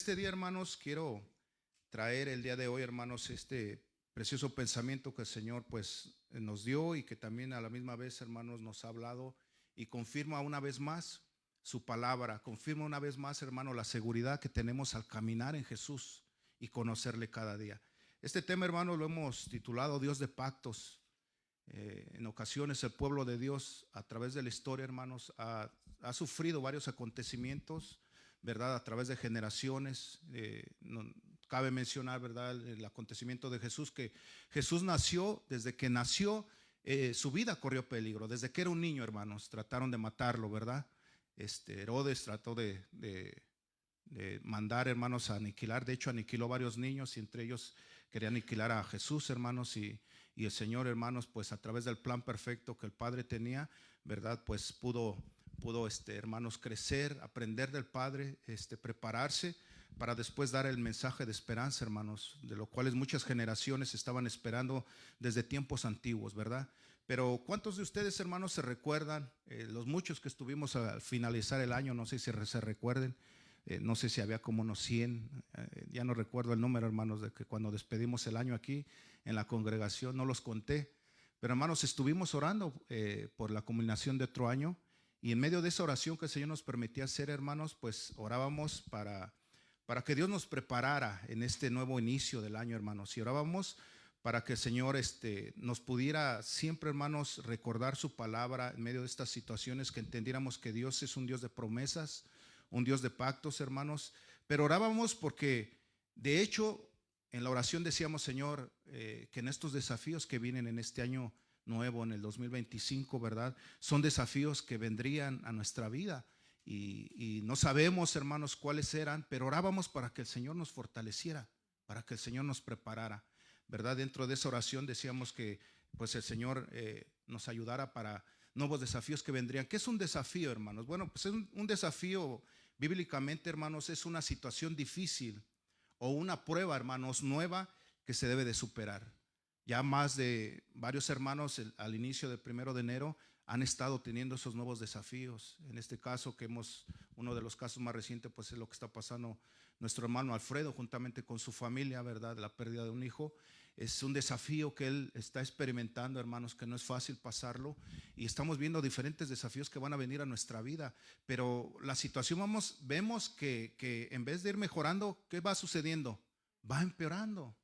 este día, hermanos, quiero traer el día de hoy, hermanos, este precioso pensamiento que el Señor pues nos dio y que también a la misma vez, hermanos, nos ha hablado y confirma una vez más su palabra, confirma una vez más, hermano, la seguridad que tenemos al caminar en Jesús y conocerle cada día. Este tema, hermano, lo hemos titulado Dios de pactos. En ocasiones el pueblo de Dios a través de la historia, hermanos, ha sufrido varios acontecimientos, ¿verdad? A través de generaciones. No, cabe mencionar, ¿verdad? El acontecimiento de Jesús, que Jesús nació, desde que nació, su vida corrió peligro. Desde que era un niño, hermanos, trataron de matarlo, ¿verdad? Herodes trató de mandar, hermanos, a aniquilar. De hecho, aniquiló varios niños y entre ellos quería aniquilar a Jesús, hermanos, y el Señor, hermanos, pues a través del plan perfecto que el Padre tenía, ¿verdad? Pues pudo hermanos, crecer, aprender del Padre, prepararse para después dar el mensaje de esperanza, hermanos, de lo cuales muchas generaciones estaban esperando desde tiempos antiguos, ¿verdad? Pero ¿cuántos de ustedes, hermanos, se recuerdan? Los muchos que estuvimos al finalizar el año, no sé si se recuerden, no sé si había como unos 100, ya no recuerdo el número, hermanos, de que cuando despedimos el año aquí en la congregación, no los conté, pero hermanos, estuvimos orando por la culminación de otro año y en medio de esa oración que el Señor nos permitía hacer, hermanos, pues orábamos para que Dios nos preparara en este nuevo inicio del año, hermanos, y orábamos para que el Señor nos pudiera siempre, hermanos, recordar su palabra en medio de estas situaciones, que entendiéramos que Dios es un Dios de promesas, un Dios de pactos, hermanos, pero orábamos porque de hecho en la oración decíamos, Señor, que en estos desafíos que vienen en este año nuevo, en el 2025, ¿verdad? Son desafíos que vendrían a nuestra vida y no sabemos, hermanos, cuáles eran, pero orábamos para que el Señor nos fortaleciera, para que el Señor nos preparara, ¿verdad? Dentro de esa oración decíamos que pues el Señor nos ayudara para nuevos desafíos que vendrían. ¿Qué es un desafío, hermanos? Bueno, pues es un desafío bíblicamente, hermanos, es una situación difícil o una prueba, hermanos, nueva que se debe de superar. Ya más de varios hermanos al inicio del 1 de enero han estado teniendo esos nuevos desafíos. En este caso uno de los casos más recientes, pues es lo que está pasando nuestro hermano Alfredo juntamente con su familia, ¿verdad? La pérdida de un hijo. Es un desafío que él está experimentando, hermanos, que no es fácil pasarlo y estamos viendo diferentes desafíos que van a venir a nuestra vida, pero la situación vemos que en vez de ir mejorando, ¿qué va sucediendo? Va empeorando,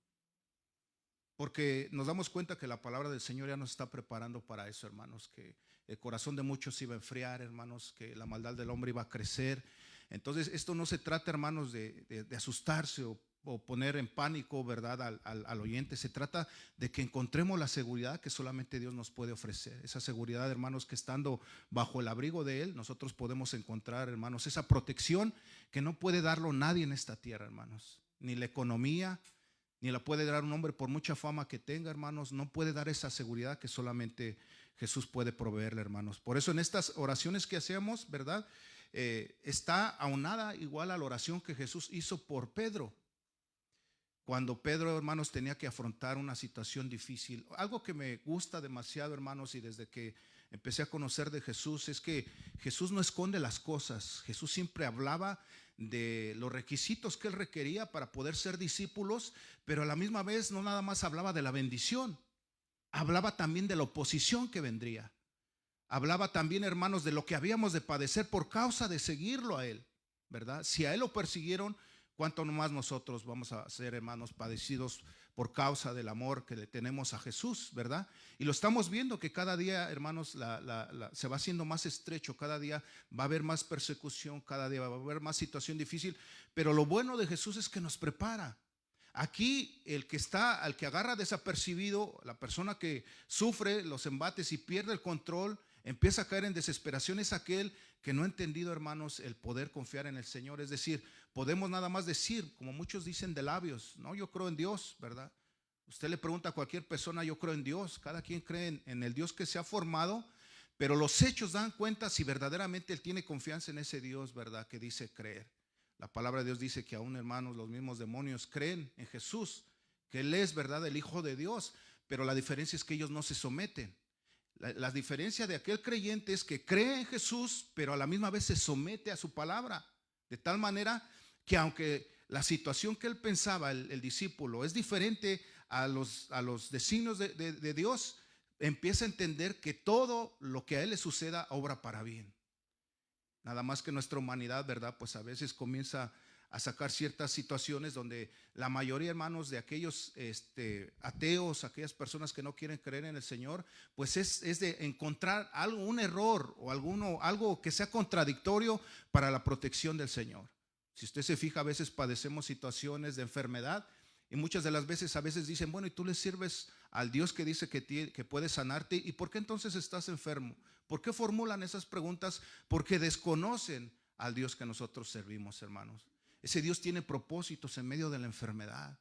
porque nos damos cuenta que la palabra del Señor ya nos está preparando para eso, hermanos, que el corazón de muchos iba a enfriar, hermanos, que la maldad del hombre iba a crecer. Entonces esto no se trata, hermanos, de asustarse o poner en pánico, ¿verdad? Al oyente. Se trata de que encontremos la seguridad que solamente Dios nos puede ofrecer. Esa seguridad, hermanos, que estando bajo el abrigo de Él, nosotros podemos encontrar, hermanos, esa protección que no puede darlo nadie en esta tierra, hermanos. Ni la economía, ni la puede dar un hombre por mucha fama que tenga, hermanos. No puede dar esa seguridad que solamente Jesús puede proveerle, hermanos. Por eso en estas oraciones que hacemos, ¿verdad? Está aunada igual a la oración que Jesús hizo por Pedro. Cuando Pedro, hermanos, tenía que afrontar una situación difícil. Algo que me gusta demasiado, hermanos, y desde que empecé a conocer de Jesús, es que Jesús no esconde las cosas. Jesús siempre hablaba de los requisitos que él requería para poder ser discípulos, pero a la misma vez no nada más hablaba de la bendición, hablaba también de la oposición que vendría. Hablaba también, hermanos, de lo que habíamos de padecer por causa de seguirlo a él, ¿verdad? Si a él lo persiguieron, ¿cuánto más nosotros vamos a ser, hermanos, padecidos por causa del amor que le tenemos a Jesús, ¿verdad? Y lo estamos viendo que cada día, hermanos, se va haciendo más estrecho, cada día va a haber más persecución, cada día va a haber más situación difícil, pero lo bueno de Jesús es que nos prepara. Aquí al que agarra desapercibido, la persona que sufre los embates y pierde el control, empieza a caer en desesperación, es aquel que no ha entendido, hermanos, el poder confiar en el Señor. Es decir, podemos nada más decir, como muchos dicen de labios, no, yo creo en Dios, ¿verdad? Usted le pregunta a cualquier persona, yo creo en Dios. Cada quien cree en el Dios que se ha formado, pero los hechos dan cuenta si verdaderamente él tiene confianza en ese Dios, ¿verdad? Que dice creer. La palabra de Dios dice que aún, hermanos, los mismos demonios creen en Jesús, que Él es, ¿verdad?, el Hijo de Dios, pero la diferencia es que ellos no se someten. La diferencia de aquel creyente es que cree en Jesús, pero a la misma vez se somete a su palabra, de tal manera que aunque la situación que él pensaba, el discípulo, es diferente a los designios de Dios, empieza a entender que todo lo que a él le suceda obra para bien. Nada más que nuestra humanidad, ¿verdad? Pues a veces comienza a sacar ciertas situaciones donde la mayoría, hermanos, de aquellos ateos, aquellas personas que no quieren creer en el Señor, pues es de encontrar un error o algo que sea contradictorio para la protección del Señor. Si usted se fija, a veces padecemos situaciones de enfermedad y muchas de las veces, a veces dicen, bueno, y tú le sirves al Dios que dice que puede sanarte, ¿y por qué entonces estás enfermo? ¿Por qué formulan esas preguntas? Porque desconocen al Dios que nosotros servimos, hermanos. Ese Dios tiene propósitos en medio de la enfermedad.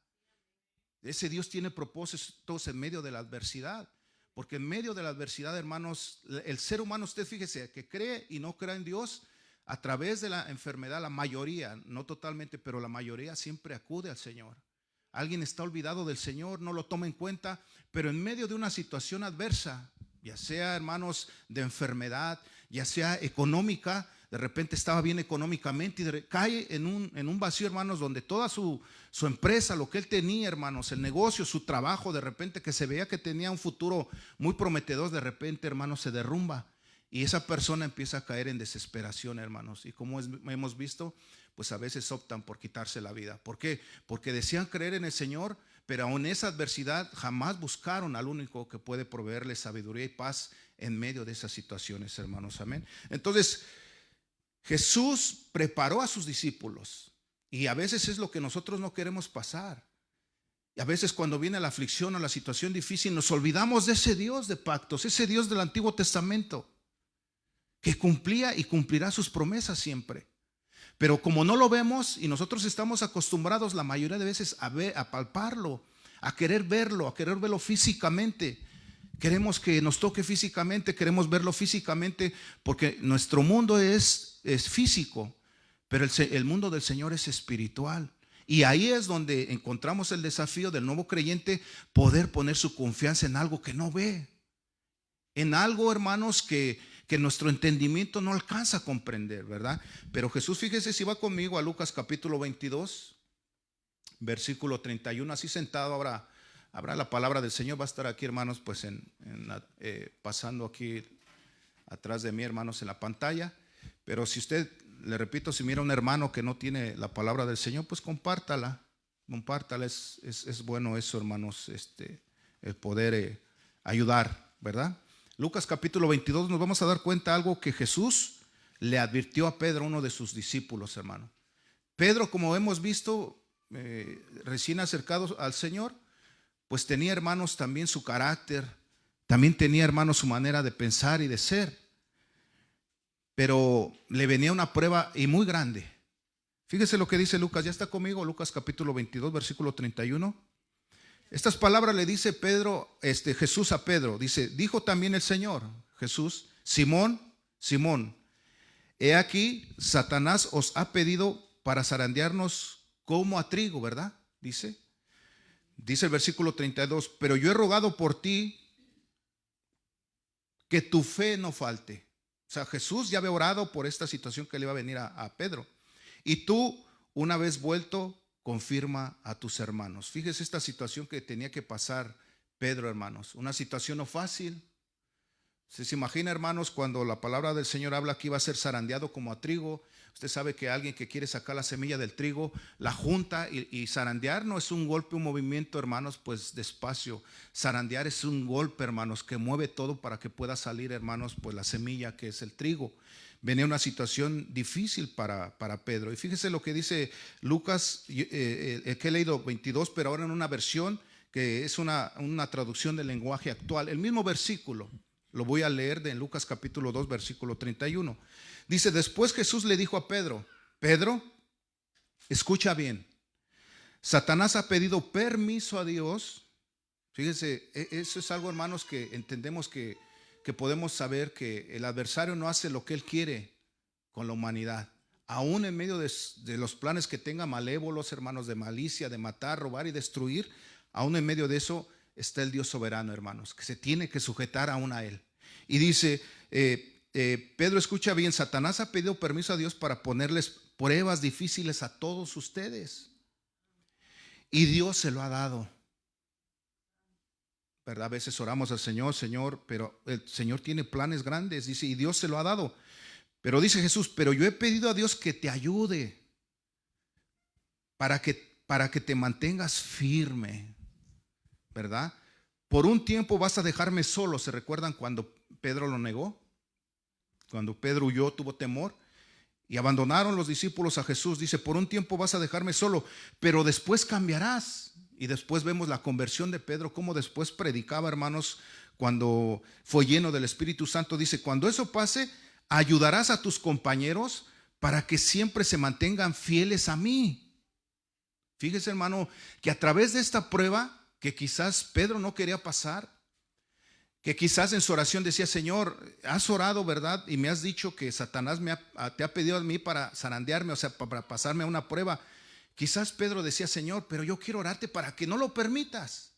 Ese Dios tiene propósitos en medio de la adversidad. Porque en medio de la adversidad, hermanos, el ser humano, usted fíjese, que cree y no cree en Dios, a través de la enfermedad, la mayoría, no totalmente, pero la mayoría siempre acude al Señor. Alguien está olvidado del Señor, no lo toma en cuenta, pero en medio de una situación adversa, ya sea, hermanos, de enfermedad, ya sea económica, de repente estaba bien económicamente y cae en un vacío, hermanos, donde toda su empresa, lo que él tenía, hermanos, el negocio, su trabajo, de repente que se veía que tenía un futuro muy prometedor, de repente, hermanos, se derrumba. Y esa persona empieza a caer en desesperación, hermanos. Y como hemos visto, pues a veces optan por quitarse la vida. ¿Por qué? Porque decían creer en el Señor, pero aún esa adversidad jamás buscaron al único que puede proveerles sabiduría y paz en medio de esas situaciones, hermanos. Amén. Entonces, Jesús preparó a sus discípulos. Y a veces es lo que nosotros no queremos pasar. Y a veces cuando viene la aflicción o la situación difícil, nos olvidamos de ese Dios de pactos, ese Dios del Antiguo Testamento, que cumplía y cumplirá sus promesas siempre. Pero como no lo vemos y nosotros estamos acostumbrados la mayoría de veces a palparlo, a querer verlo físicamente. Queremos que nos toque físicamente, queremos verlo físicamente, porque nuestro mundo es físico, pero el mundo del Señor es espiritual. Y ahí es donde encontramos el desafío del nuevo creyente, poder poner su confianza en algo que no ve, en algo, hermanos, que nuestro entendimiento no alcanza a comprender, ¿verdad? Pero Jesús, fíjese, si va conmigo a Lucas capítulo 22, versículo 31, así sentado habrá la palabra del Señor, va a estar aquí, hermanos, pues pasando aquí atrás de mí, hermanos, en la pantalla. Pero si usted, le repito, si mira a un hermano que no tiene la palabra del Señor, pues compártala, es bueno eso, hermanos, el poder ayudar, ¿verdad? Lucas capítulo 22, nos vamos a dar cuenta algo que Jesús le advirtió a Pedro, uno de sus discípulos, hermano. Pedro, como hemos visto, recién acercado al Señor, pues tenía, hermanos, también su carácter, también tenía, hermanos, su manera de pensar y de ser. Pero le venía una prueba y muy grande. Fíjese lo que dice Lucas, ya está conmigo, Lucas capítulo 22, versículo 31. Estas palabras le dice Jesús a Pedro, dice, dijo también el Señor, Jesús, Simón, Simón, he aquí, Satanás os ha pedido para zarandearnos como a trigo, ¿verdad? Dice el versículo 32, pero yo he rogado por ti que tu fe no falte. O sea, Jesús ya había orado por esta situación que le iba a venir a Pedro. Y tú, una vez vuelto, confirma a tus hermanos. Fíjese esta situación que tenía que pasar Pedro, hermanos. Una situación no fácil. Se imagina, hermanos, cuando la palabra del Señor habla que iba a ser zarandeado como a trigo. Usted sabe que alguien que quiere sacar la semilla del trigo, la junta y zarandear no es un golpe, un movimiento, hermanos, pues despacio. Zarandear es un golpe, hermanos, que mueve todo para que pueda salir, hermanos, pues la semilla que es el trigo. Venía una situación difícil para Pedro. Y fíjese lo que dice Lucas, que he leído 22, pero ahora en una versión que es una traducción del lenguaje actual. El mismo versículo. Lo voy a leer de Lucas capítulo 2, versículo 31. Dice, después Jesús le dijo a Pedro, Pedro, escucha bien, Satanás ha pedido permiso a Dios. Fíjense, eso es algo, hermanos, que entendemos que podemos saber que el adversario no hace lo que él quiere con la humanidad. Aún en medio de los planes que tenga malévolos, hermanos, de malicia, de matar, robar y destruir, aún en medio de eso está el Dios soberano, hermanos, que se tiene que sujetar aún a él. Y dice, Pedro, escucha bien, Satanás ha pedido permiso a Dios para ponerles pruebas difíciles a todos ustedes. y Dios se lo ha dado. ¿Verdad? A veces oramos al Señor, Señor, pero el Señor tiene planes grandes, dice, y Dios se lo ha dado. Pero dice Jesús, pero yo he pedido a Dios que te ayude para que te mantengas firme, ¿verdad? Por un tiempo vas a dejarme solo. ¿Se recuerdan cuando Pedro lo negó? Cuando Pedro huyó, tuvo temor y abandonaron los discípulos a Jesús. Dice, por un tiempo vas a dejarme solo, pero después cambiarás. Y después vemos la conversión de Pedro, cómo después predicaba, hermanos, cuando fue lleno del Espíritu Santo. Dice, cuando eso pase, ayudarás a tus compañeros para que siempre se mantengan fieles a mí. Fíjese, hermano, que a través de esta prueba que quizás Pedro no quería pasar, que quizás en su oración decía, Señor, has orado, ¿verdad? Y me has dicho que Satanás te ha pedido a mí para zarandearme, o sea, para pasarme a una prueba. Quizás Pedro decía, Señor, pero yo quiero orarte para que no lo permitas.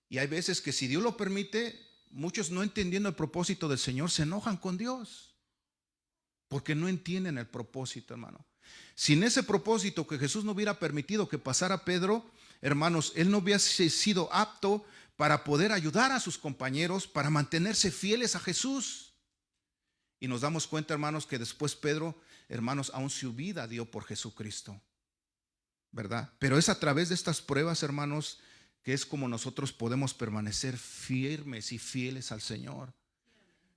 Y hay veces que si Dios lo permite, muchos no entendiendo el propósito del Señor se enojan con Dios, porque no entienden el propósito, hermano. Sin ese propósito, que Jesús no hubiera permitido que pasara Pedro, hermanos, él no hubiese sido apto para poder ayudar a sus compañeros, para mantenerse fieles a Jesús. Y nos damos cuenta, hermanos, que después Pedro, hermanos, aún su vida dio por Jesucristo, ¿verdad? Pero es a través de estas pruebas, hermanos, que es como nosotros podemos permanecer firmes y fieles al Señor.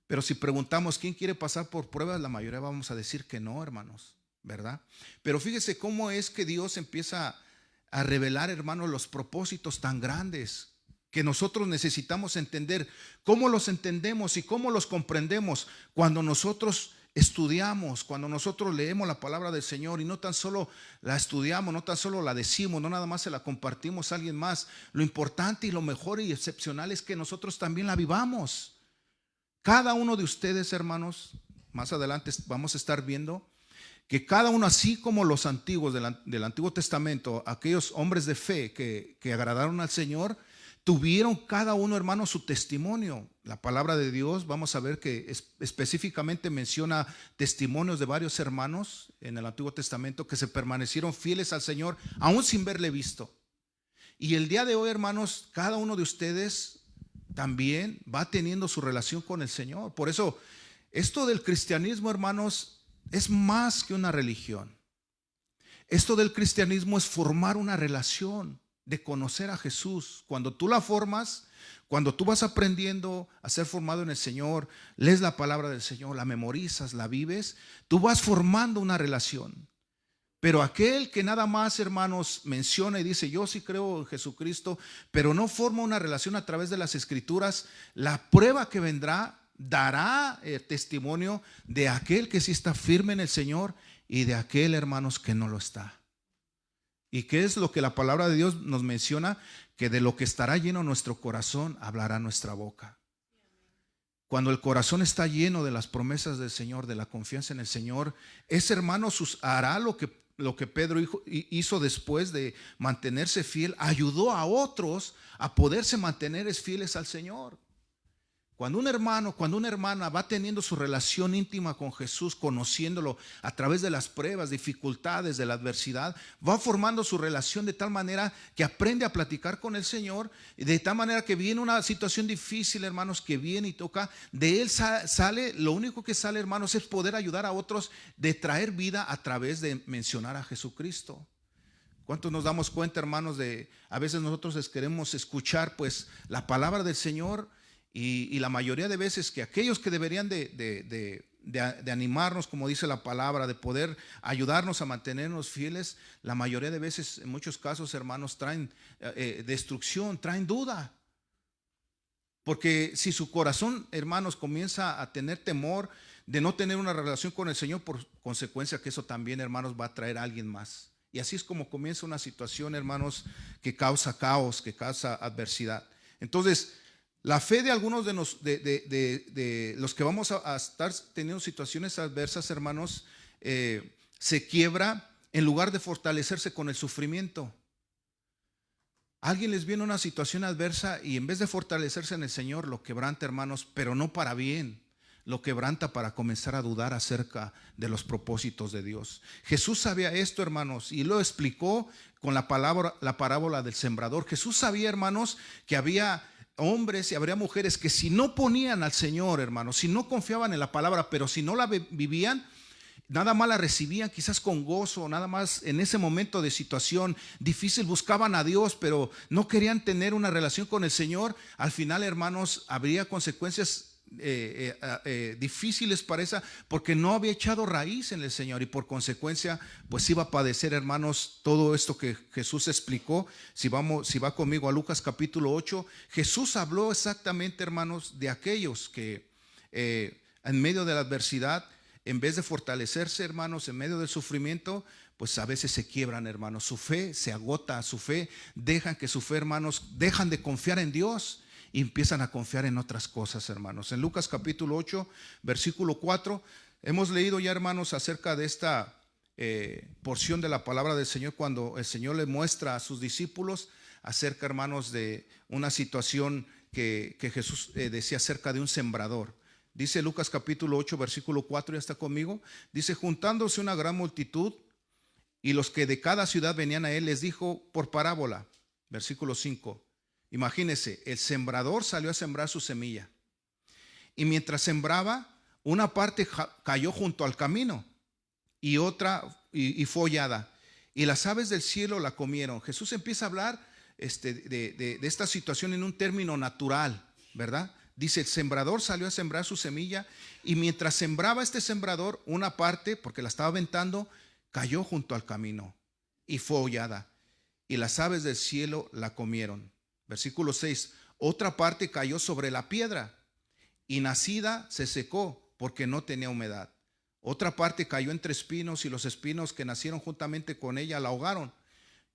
Pero si preguntamos quién quiere pasar por pruebas, la mayoría vamos a decir que no, hermanos, ¿verdad? Pero fíjese cómo es que Dios empieza a revelar, hermanos, los propósitos tan grandes que nosotros necesitamos entender. ¿Cómo los entendemos y cómo los comprendemos? Cuando nosotros estudiamos, cuando nosotros leemos la palabra del Señor y no tan solo la estudiamos, no tan solo la decimos, no nada más se la compartimos a alguien más. Lo importante y lo mejor y excepcional es que nosotros también la vivamos. Cada uno de ustedes, hermanos, más adelante vamos a estar viendo que cada uno, así como los antiguos del Antiguo Testamento, aquellos hombres de fe que agradaron al Señor, tuvieron cada uno, hermano, su testimonio. La palabra de Dios, vamos a ver que específicamente menciona testimonios de varios hermanos en el Antiguo Testamento que se permanecieron fieles al Señor aún sin verle visto. Y el día de hoy, hermanos, cada uno de ustedes también va teniendo su relación con el Señor. Por eso, esto del cristianismo, hermanos, es más que una religión. Esto del cristianismo es formar una relación de conocer a Jesús. Cuando tú la formas, cuando tú vas aprendiendo a ser formado en el Señor, lees la palabra del Señor, la memorizas, la vives, tú vas formando una relación. Pero aquel que nada más, hermanos, menciona y dice, yo sí creo en Jesucristo, pero no forma una relación a través de las Escrituras, la prueba que vendrá dará testimonio de aquel que sí está firme en el Señor y de aquel, hermanos, que no lo está. ¿Y qué es lo que la palabra de Dios nos menciona? Que de lo que estará lleno nuestro corazón, hablará nuestra boca. Cuando el corazón está lleno de las promesas del Señor, de la confianza en el Señor, ese hermano hará lo que Pedro hizo después de mantenerse fiel, ayudó a otros a poderse mantener fieles al Señor. Cuando un hermano, cuando una hermana va teniendo su relación íntima con Jesús, conociéndolo a través de las pruebas, dificultades, de la adversidad, va formando su relación de tal manera que aprende a platicar con el Señor, de tal manera que viene una situación difícil, hermanos, que viene y toca, de él sale, lo único que sale, hermanos, es poder ayudar a otros, de traer vida a través de mencionar a Jesucristo. ¿Cuántos nos damos cuenta, hermanos, de a veces nosotros queremos escuchar pues la palabra del Señor? Y la mayoría de veces que aquellos que deberían de animarnos, como dice la palabra, de poder ayudarnos a mantenernos fieles, la mayoría de veces, en muchos casos, hermanos, traen destrucción, traen duda. Porque si su corazón, hermanos, comienza a tener temor de no tener una relación con el Señor, por consecuencia que eso también, hermanos, va a traer a alguien más. Y así es como comienza una situación, hermanos, que causa caos, que causa adversidad. Entonces, la fe de algunos de los que vamos a estar teniendo situaciones adversas, hermanos, se quiebra en lugar de fortalecerse con el sufrimiento. Alguien les viene una situación adversa y en vez de fortalecerse en el Señor, lo quebranta, hermanos, pero no para bien. lo quebranta para comenzar a dudar acerca de los propósitos de Dios. Jesús sabía esto, hermanos, y lo explicó con la parábola del sembrador. Jesús sabía, hermanos, que había hombres y habría mujeres que si no ponían al Señor, hermanos, si no confiaban en la palabra, pero si no la vivían, nada más la recibían quizás con gozo, nada más en ese momento de situación difícil buscaban a Dios, pero no querían tener una relación con el Señor. Al final, hermanos, habría consecuencias difíciles para esa, porque no había echado raíz en el Señor, y por consecuencia pues iba a padecer, hermanos, todo esto que Jesús explicó. Si va conmigo a Lucas capítulo 8, Jesús habló exactamente, hermanos, de aquellos que en medio de la adversidad, en vez de fortalecerse, hermanos, en medio del sufrimiento, pues a veces se quiebran, hermanos. Su fe se agota, su fe, dejan que su fe, hermanos, dejan de confiar en Dios y empiezan a confiar en otras cosas, hermanos. En Lucas capítulo 8, versículo 4, hemos leído ya, hermanos, acerca de esta porción de la palabra del Señor, cuando el Señor le muestra a sus discípulos acerca, hermanos, de una situación que Jesús decía acerca de un sembrador. Dice Lucas capítulo 8, versículo 4, ya está conmigo. Dice: juntándose una gran multitud y los que de cada ciudad venían a él, les dijo por parábola. Versículo 5. Imagínense, el sembrador salió a sembrar su semilla. Y mientras sembraba, una parte cayó junto al camino y otra y fue hollada. Y las aves del cielo la comieron. Jesús empieza a hablar de esta situación en un término natural, ¿verdad? Dice: el sembrador salió a sembrar su semilla, y mientras sembraba este sembrador, una parte, porque la estaba aventando, cayó junto al camino y fue hollada, y las aves del cielo la comieron. Versículo 6. Otra parte cayó sobre la piedra, y nacida se secó porque no tenía humedad. Otra parte cayó entre espinos, y los espinos que nacieron juntamente con ella la ahogaron.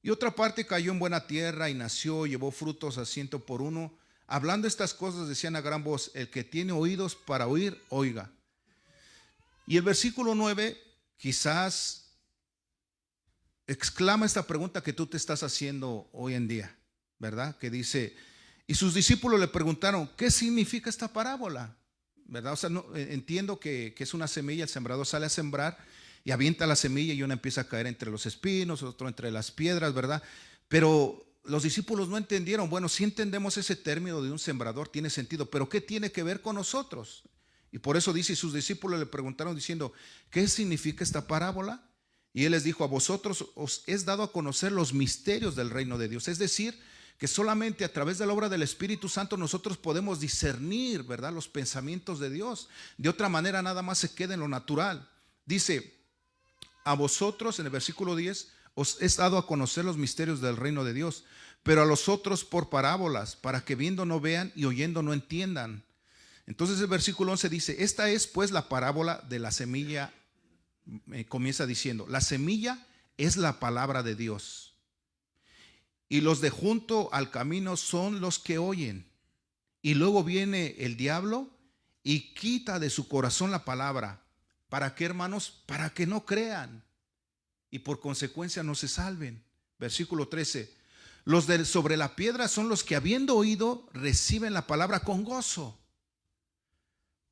Y otra parte cayó en buena tierra y nació, llevó frutos a 100 por uno. Hablando estas cosas, decían a gran voz: el que tiene oídos para oír, oiga. Y el versículo 9 quizás exclama esta pregunta que tú te estás haciendo hoy en día, ¿verdad? Que dice: y sus discípulos le preguntaron, ¿qué significa esta parábola? ¿Verdad? O sea, no, entiendo que es una semilla, el sembrador sale a sembrar y avienta la semilla, y una empieza a caer entre los espinos, otro entre las piedras, ¿verdad? Pero los discípulos no entendieron. Bueno, si entendemos ese término de un sembrador, tiene sentido, pero ¿qué tiene que ver con nosotros? Y por eso dice: y sus discípulos le preguntaron diciendo, ¿qué significa esta parábola? Y él les dijo: a vosotros os es dado a conocer los misterios del reino de Dios. Es decir, que solamente a través de la obra del Espíritu Santo nosotros podemos discernir, ¿verdad?, los pensamientos de Dios. De otra manera nada más se queda en lo natural. Dice: a vosotros, en el versículo 10, os es dado a conocer los misterios del reino de Dios, pero a los otros por parábolas, para que viendo no vean y oyendo no entiendan. Entonces el versículo 11 dice: esta es pues la parábola de la semilla. Comienza diciendo: la semilla es la palabra de Dios, y los de junto al camino son los que oyen, y luego viene el diablo y quita de su corazón la palabra. ¿Para qué, hermanos? Para que no crean y por consecuencia no se salven. Versículo 13. Los de sobre la piedra son los que, habiendo oído, reciben la palabra con gozo.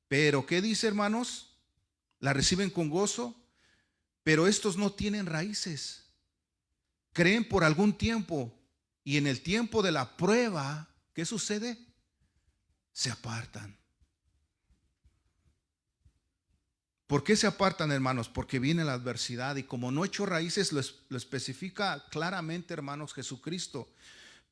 Pero ¿qué dice, hermanos? La reciben con gozo, pero estos no tienen raíces. Creen por algún tiempo, y en el tiempo de la prueba, ¿qué sucede? Se apartan. ¿Por qué se apartan, hermanos? Porque viene la adversidad, y como no echó raíces, lo especifica claramente, hermanos, Jesucristo.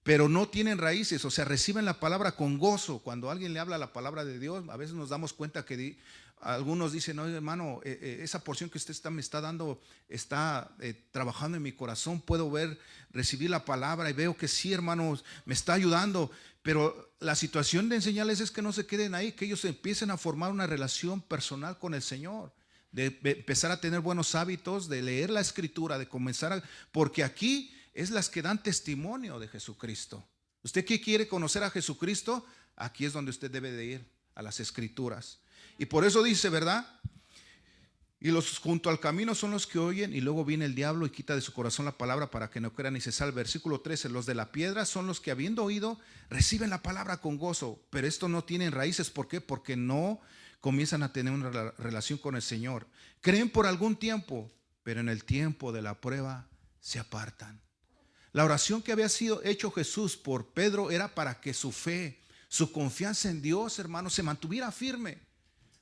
Pero no tienen raíces, o sea, reciben la palabra con gozo. Cuando alguien le habla la palabra de Dios, a veces nos damos cuenta que algunos dicen: no, hermano, esa porción que usted me está dando está trabajando en mi corazón. Puedo recibir la palabra y veo que sí, hermanos, me está ayudando. Pero la situación de enseñarles es que no se queden ahí, que ellos empiecen a formar una relación personal con el Señor, de empezar a tener buenos hábitos, de leer la Escritura, de comenzar porque aquí es las que dan testimonio de Jesucristo. ¿Usted qué quiere conocer a Jesucristo? Aquí es donde usted debe de ir, a las Escrituras. Y por eso dice, ¿verdad? Y los junto al camino son los que oyen, y luego viene el diablo y quita de su corazón la palabra para que no crean y se salven. Versículo 13. Los de la piedra son los que, habiendo oído, reciben la palabra con gozo, pero estos no tienen raíces. ¿Por qué? Porque no comienzan a tener una relación con el Señor. Creen por algún tiempo, pero en el tiempo de la prueba se apartan. La oración que había sido hecho Jesús por Pedro era para que su fe, su confianza en Dios, hermanos, se mantuviera firme.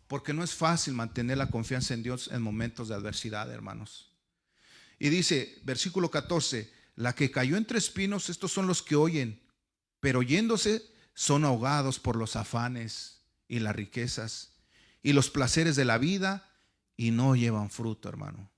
Porque no es fácil mantener la confianza en Dios en momentos de adversidad, hermanos. Y dice, versículo 14, la que cayó entre espinos, estos son los que oyen, pero yéndose son ahogados por los afanes y las riquezas y los placeres de la vida y no llevan fruto, hermano.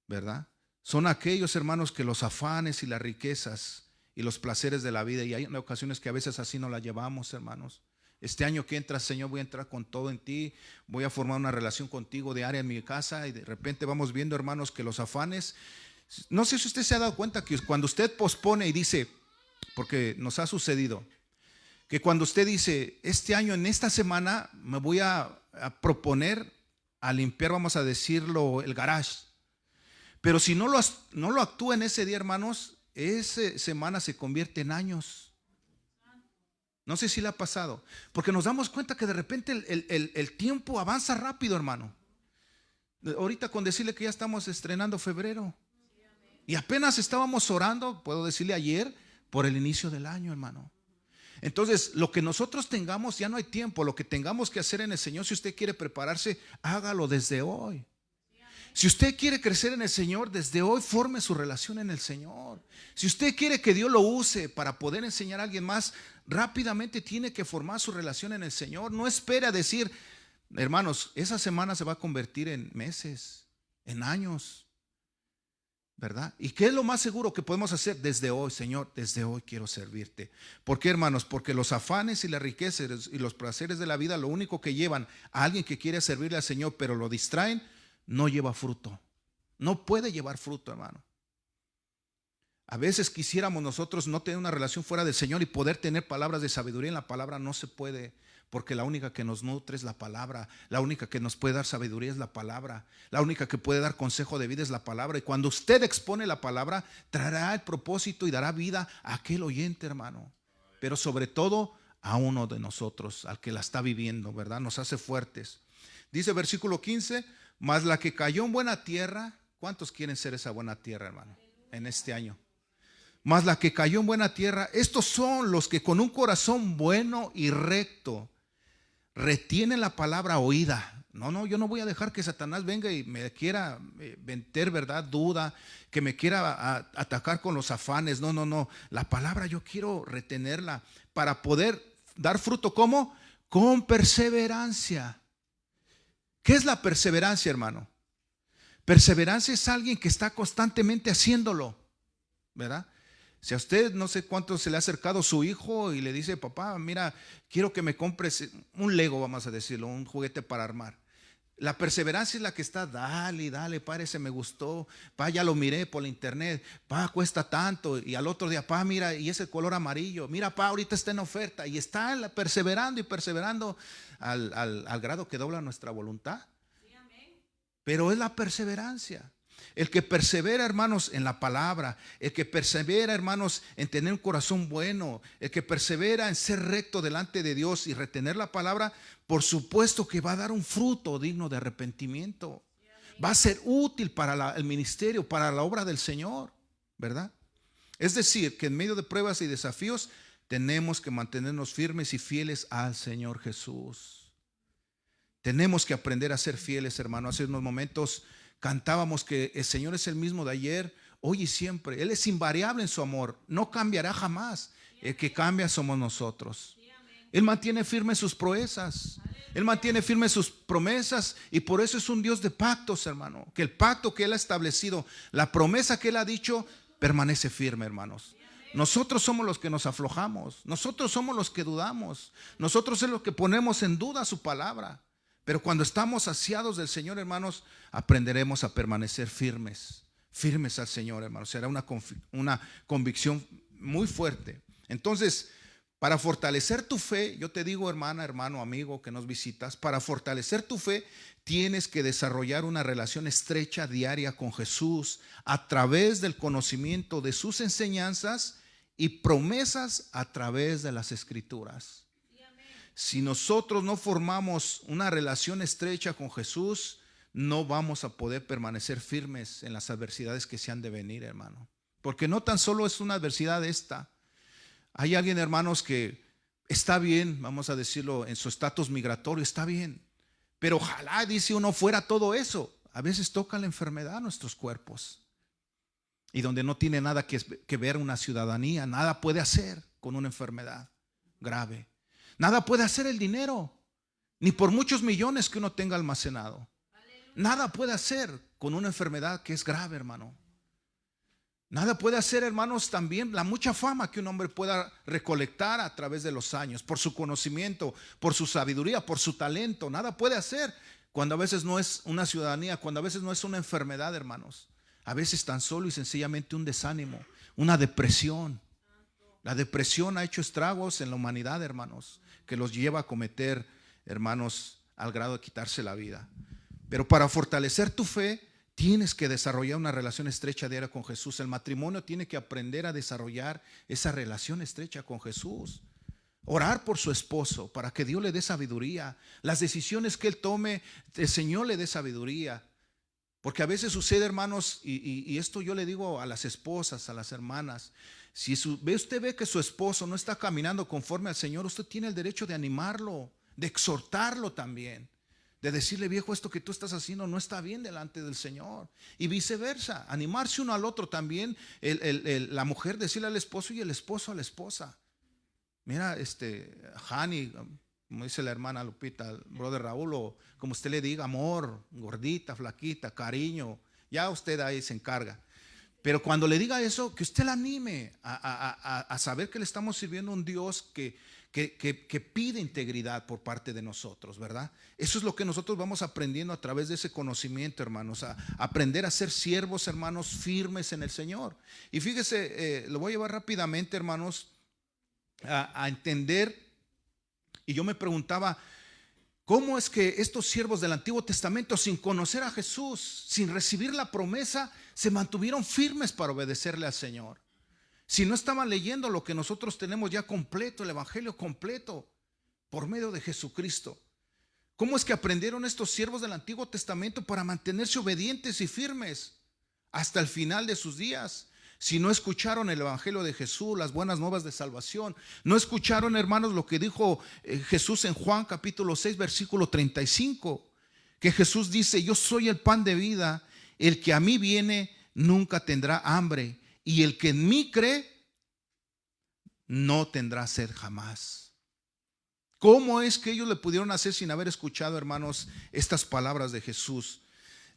¿Verdad? Son aquellos, hermanos, que los afanes y las riquezas y los placeres de la vida, y hay ocasiones que a veces así no la llevamos, hermanos. Este año que entra, Señor, voy a entrar con todo en ti, voy a formar una relación contigo diaria en mi casa, y de repente vamos viendo, hermanos, que los afanes, no sé si usted se ha dado cuenta que cuando usted pospone y dice, porque nos ha sucedido, que cuando usted dice, este año, en esta semana, me voy a proponer a limpiar, vamos a decirlo, el garage. Pero si no lo actúa en ese día, hermanos, esa semana se convierte en años. No sé si le ha pasado, porque nos damos cuenta que de repente el tiempo avanza rápido, hermano. Ahorita con decirle que ya estamos estrenando febrero y apenas estábamos orando, puedo decirle ayer, por el inicio del año, hermano. Entonces, lo que nosotros tengamos, ya no hay tiempo. Lo que tengamos que hacer en el Señor, si usted quiere prepararse, hágalo desde hoy. Si usted quiere crecer en el Señor, desde hoy forme su relación en el Señor. Si usted quiere que Dios lo use para poder enseñar a alguien más, rápidamente tiene que formar su relación en el Señor. No espere a decir, hermanos, esa semana se va a convertir en meses, en años, ¿verdad? ¿Y qué es lo más seguro que podemos hacer? Desde hoy, Señor, desde hoy quiero servirte. ¿Por qué, hermanos? Porque los afanes y las riquezas y los placeres de la vida, lo único que llevan a alguien que quiere servirle al Señor, pero lo distraen, no lleva fruto. No puede llevar fruto, hermano. A veces quisiéramos nosotros no tener una relación fuera del Señor y poder tener palabras de sabiduría. En la palabra no se puede, porque la única que nos nutre es la palabra. La única que nos puede dar sabiduría es la palabra. La única que puede dar consejo de vida es la palabra. Y cuando usted expone la palabra, traerá el propósito y dará vida a aquel oyente, hermano. Pero sobre todo a uno de nosotros, al que la está viviendo, ¿verdad? Nos hace fuertes. Dice versículo 15, mas la que cayó en buena tierra. ¿Cuántos quieren ser esa buena tierra, hermano, en este año? Mas la que cayó en buena tierra, estos son los que con un corazón bueno y recto retienen la palabra oída. No, yo no voy a dejar que Satanás venga y me quiera meter, ¿verdad?, duda, que me quiera atacar con los afanes. No. La palabra yo quiero retenerla para poder dar fruto. ¿Cómo? Con perseverancia. ¿Qué es la perseverancia, hermano? Perseverancia es alguien que está constantemente haciéndolo, ¿verdad? Si a usted no sé cuánto se le ha acercado su hijo y le dice, papá, mira, quiero que me compres un Lego, vamos a decirlo, un juguete para armar. La perseverancia es la que está, dale, pa, ese me gustó, pa, ya lo miré por la internet, pa, cuesta tanto, y al otro día, pa, mira, y ese color amarillo, mira, pa, ahorita está en oferta, y está perseverando y perseverando al grado que dobla nuestra voluntad. Sí, amén. Pero es la perseverancia. El que persevera, hermanos, en la palabra, el que persevera, hermanos, en tener un corazón bueno, el que persevera en ser recto delante de Dios y retener la palabra, por supuesto que va a dar un fruto digno de arrepentimiento. Va a ser útil para el ministerio, para la obra del Señor, ¿verdad? Es decir, que en medio de pruebas y desafíos tenemos que mantenernos firmes y fieles al Señor Jesús. Tenemos que aprender a ser fieles, hermano. Hace unos momentos cantábamos que el Señor es el mismo de ayer, hoy y siempre. Él es invariable en su amor, no cambiará jamás. El que cambia somos nosotros. Él mantiene firmes sus proezas, Él mantiene firmes sus promesas, y por eso es un Dios de pactos, hermano. Que el pacto que Él ha establecido, la promesa que Él ha dicho, permanece firme, hermanos. Nosotros somos los que nos aflojamos, nosotros somos los que dudamos, nosotros es los que ponemos en duda su palabra. Pero cuando estamos saciados del Señor, hermanos, aprenderemos a permanecer firmes al Señor, hermanos. Será una convicción muy fuerte. Entonces, para fortalecer tu fe, yo te digo, hermana, hermano, amigo que nos visitas, para fortalecer tu fe tienes que desarrollar una relación estrecha diaria con Jesús a través del conocimiento de sus enseñanzas y promesas a través de las Escrituras. Si nosotros no formamos una relación estrecha con Jesús, no vamos a poder permanecer firmes en las adversidades que se han de venir, hermano. Porque no tan solo es una adversidad esta. Hay alguien, hermanos, que está bien, vamos a decirlo, en su estatus migratorio, está bien. Pero ojalá, dice uno, fuera todo eso. A veces toca la enfermedad a nuestros cuerpos. Y donde no tiene nada que ver una ciudadanía, nada puede hacer con una enfermedad grave. Nada puede hacer el dinero, ni por muchos millones que uno tenga almacenado. Nada puede hacer con una enfermedad que es grave, hermano. Nada puede hacer, hermanos, también la mucha fama que un hombre pueda recolectar a través de los años, por su conocimiento, por su sabiduría, por su talento. Nada puede hacer cuando a veces no es una ciudadanía, cuando a veces no es una enfermedad, hermanos. A veces tan solo y sencillamente un desánimo, una depresión. La depresión ha hecho estragos en la humanidad, hermanos, que los lleva a cometer, hermanos, al grado de quitarse la vida. Pero para fortalecer tu fe, tienes que desarrollar una relación estrecha diaria con Jesús. El matrimonio tiene que aprender a desarrollar esa relación estrecha con Jesús. Orar por su esposo para que Dios le dé sabiduría. Las decisiones que él tome, el Señor le dé sabiduría. Porque a veces sucede, hermanos, y esto yo le digo a las esposas, a las hermanas, si usted ve que su esposo no está caminando conforme al Señor, usted tiene el derecho de animarlo, de exhortarlo también, de decirle: viejo, esto que tú estás haciendo no está bien delante del Señor. Y viceversa, animarse uno al otro también, la mujer decirle al esposo y el esposo a la esposa. Mira, Hani, como dice la hermana Lupita, el brother Raúl, o como usted le diga, amor, gordita, flaquita, cariño, ya usted ahí se encarga. Pero cuando le diga eso, que usted la anime a saber que le estamos sirviendo a un Dios que pide integridad por parte de nosotros, ¿verdad? Eso es lo que nosotros vamos aprendiendo a través de ese conocimiento, hermanos, a aprender a ser siervos, hermanos, firmes en el Señor. Y fíjese, lo voy a llevar rápidamente, hermanos, a entender. Y yo me preguntaba, ¿cómo es que estos siervos del Antiguo Testamento, sin conocer a Jesús, sin recibir la promesa, se mantuvieron firmes para obedecerle al Señor? Si no estaban leyendo lo que nosotros tenemos ya completo, el Evangelio completo, por medio de Jesucristo. ¿Cómo es que aprendieron estos siervos del Antiguo Testamento para mantenerse obedientes y firmes hasta el final de sus días? Si no escucharon el Evangelio de Jesús, las buenas nuevas de salvación, no escucharon, hermanos, lo que dijo Jesús en Juan capítulo 6 versículo 35, que Jesús dice: yo soy el pan de vida, el que a mí viene nunca tendrá hambre, y el que en mí cree no tendrá sed jamás. ¿Cómo es que ellos le pudieron hacer sin haber escuchado, hermanos, estas palabras de Jesús?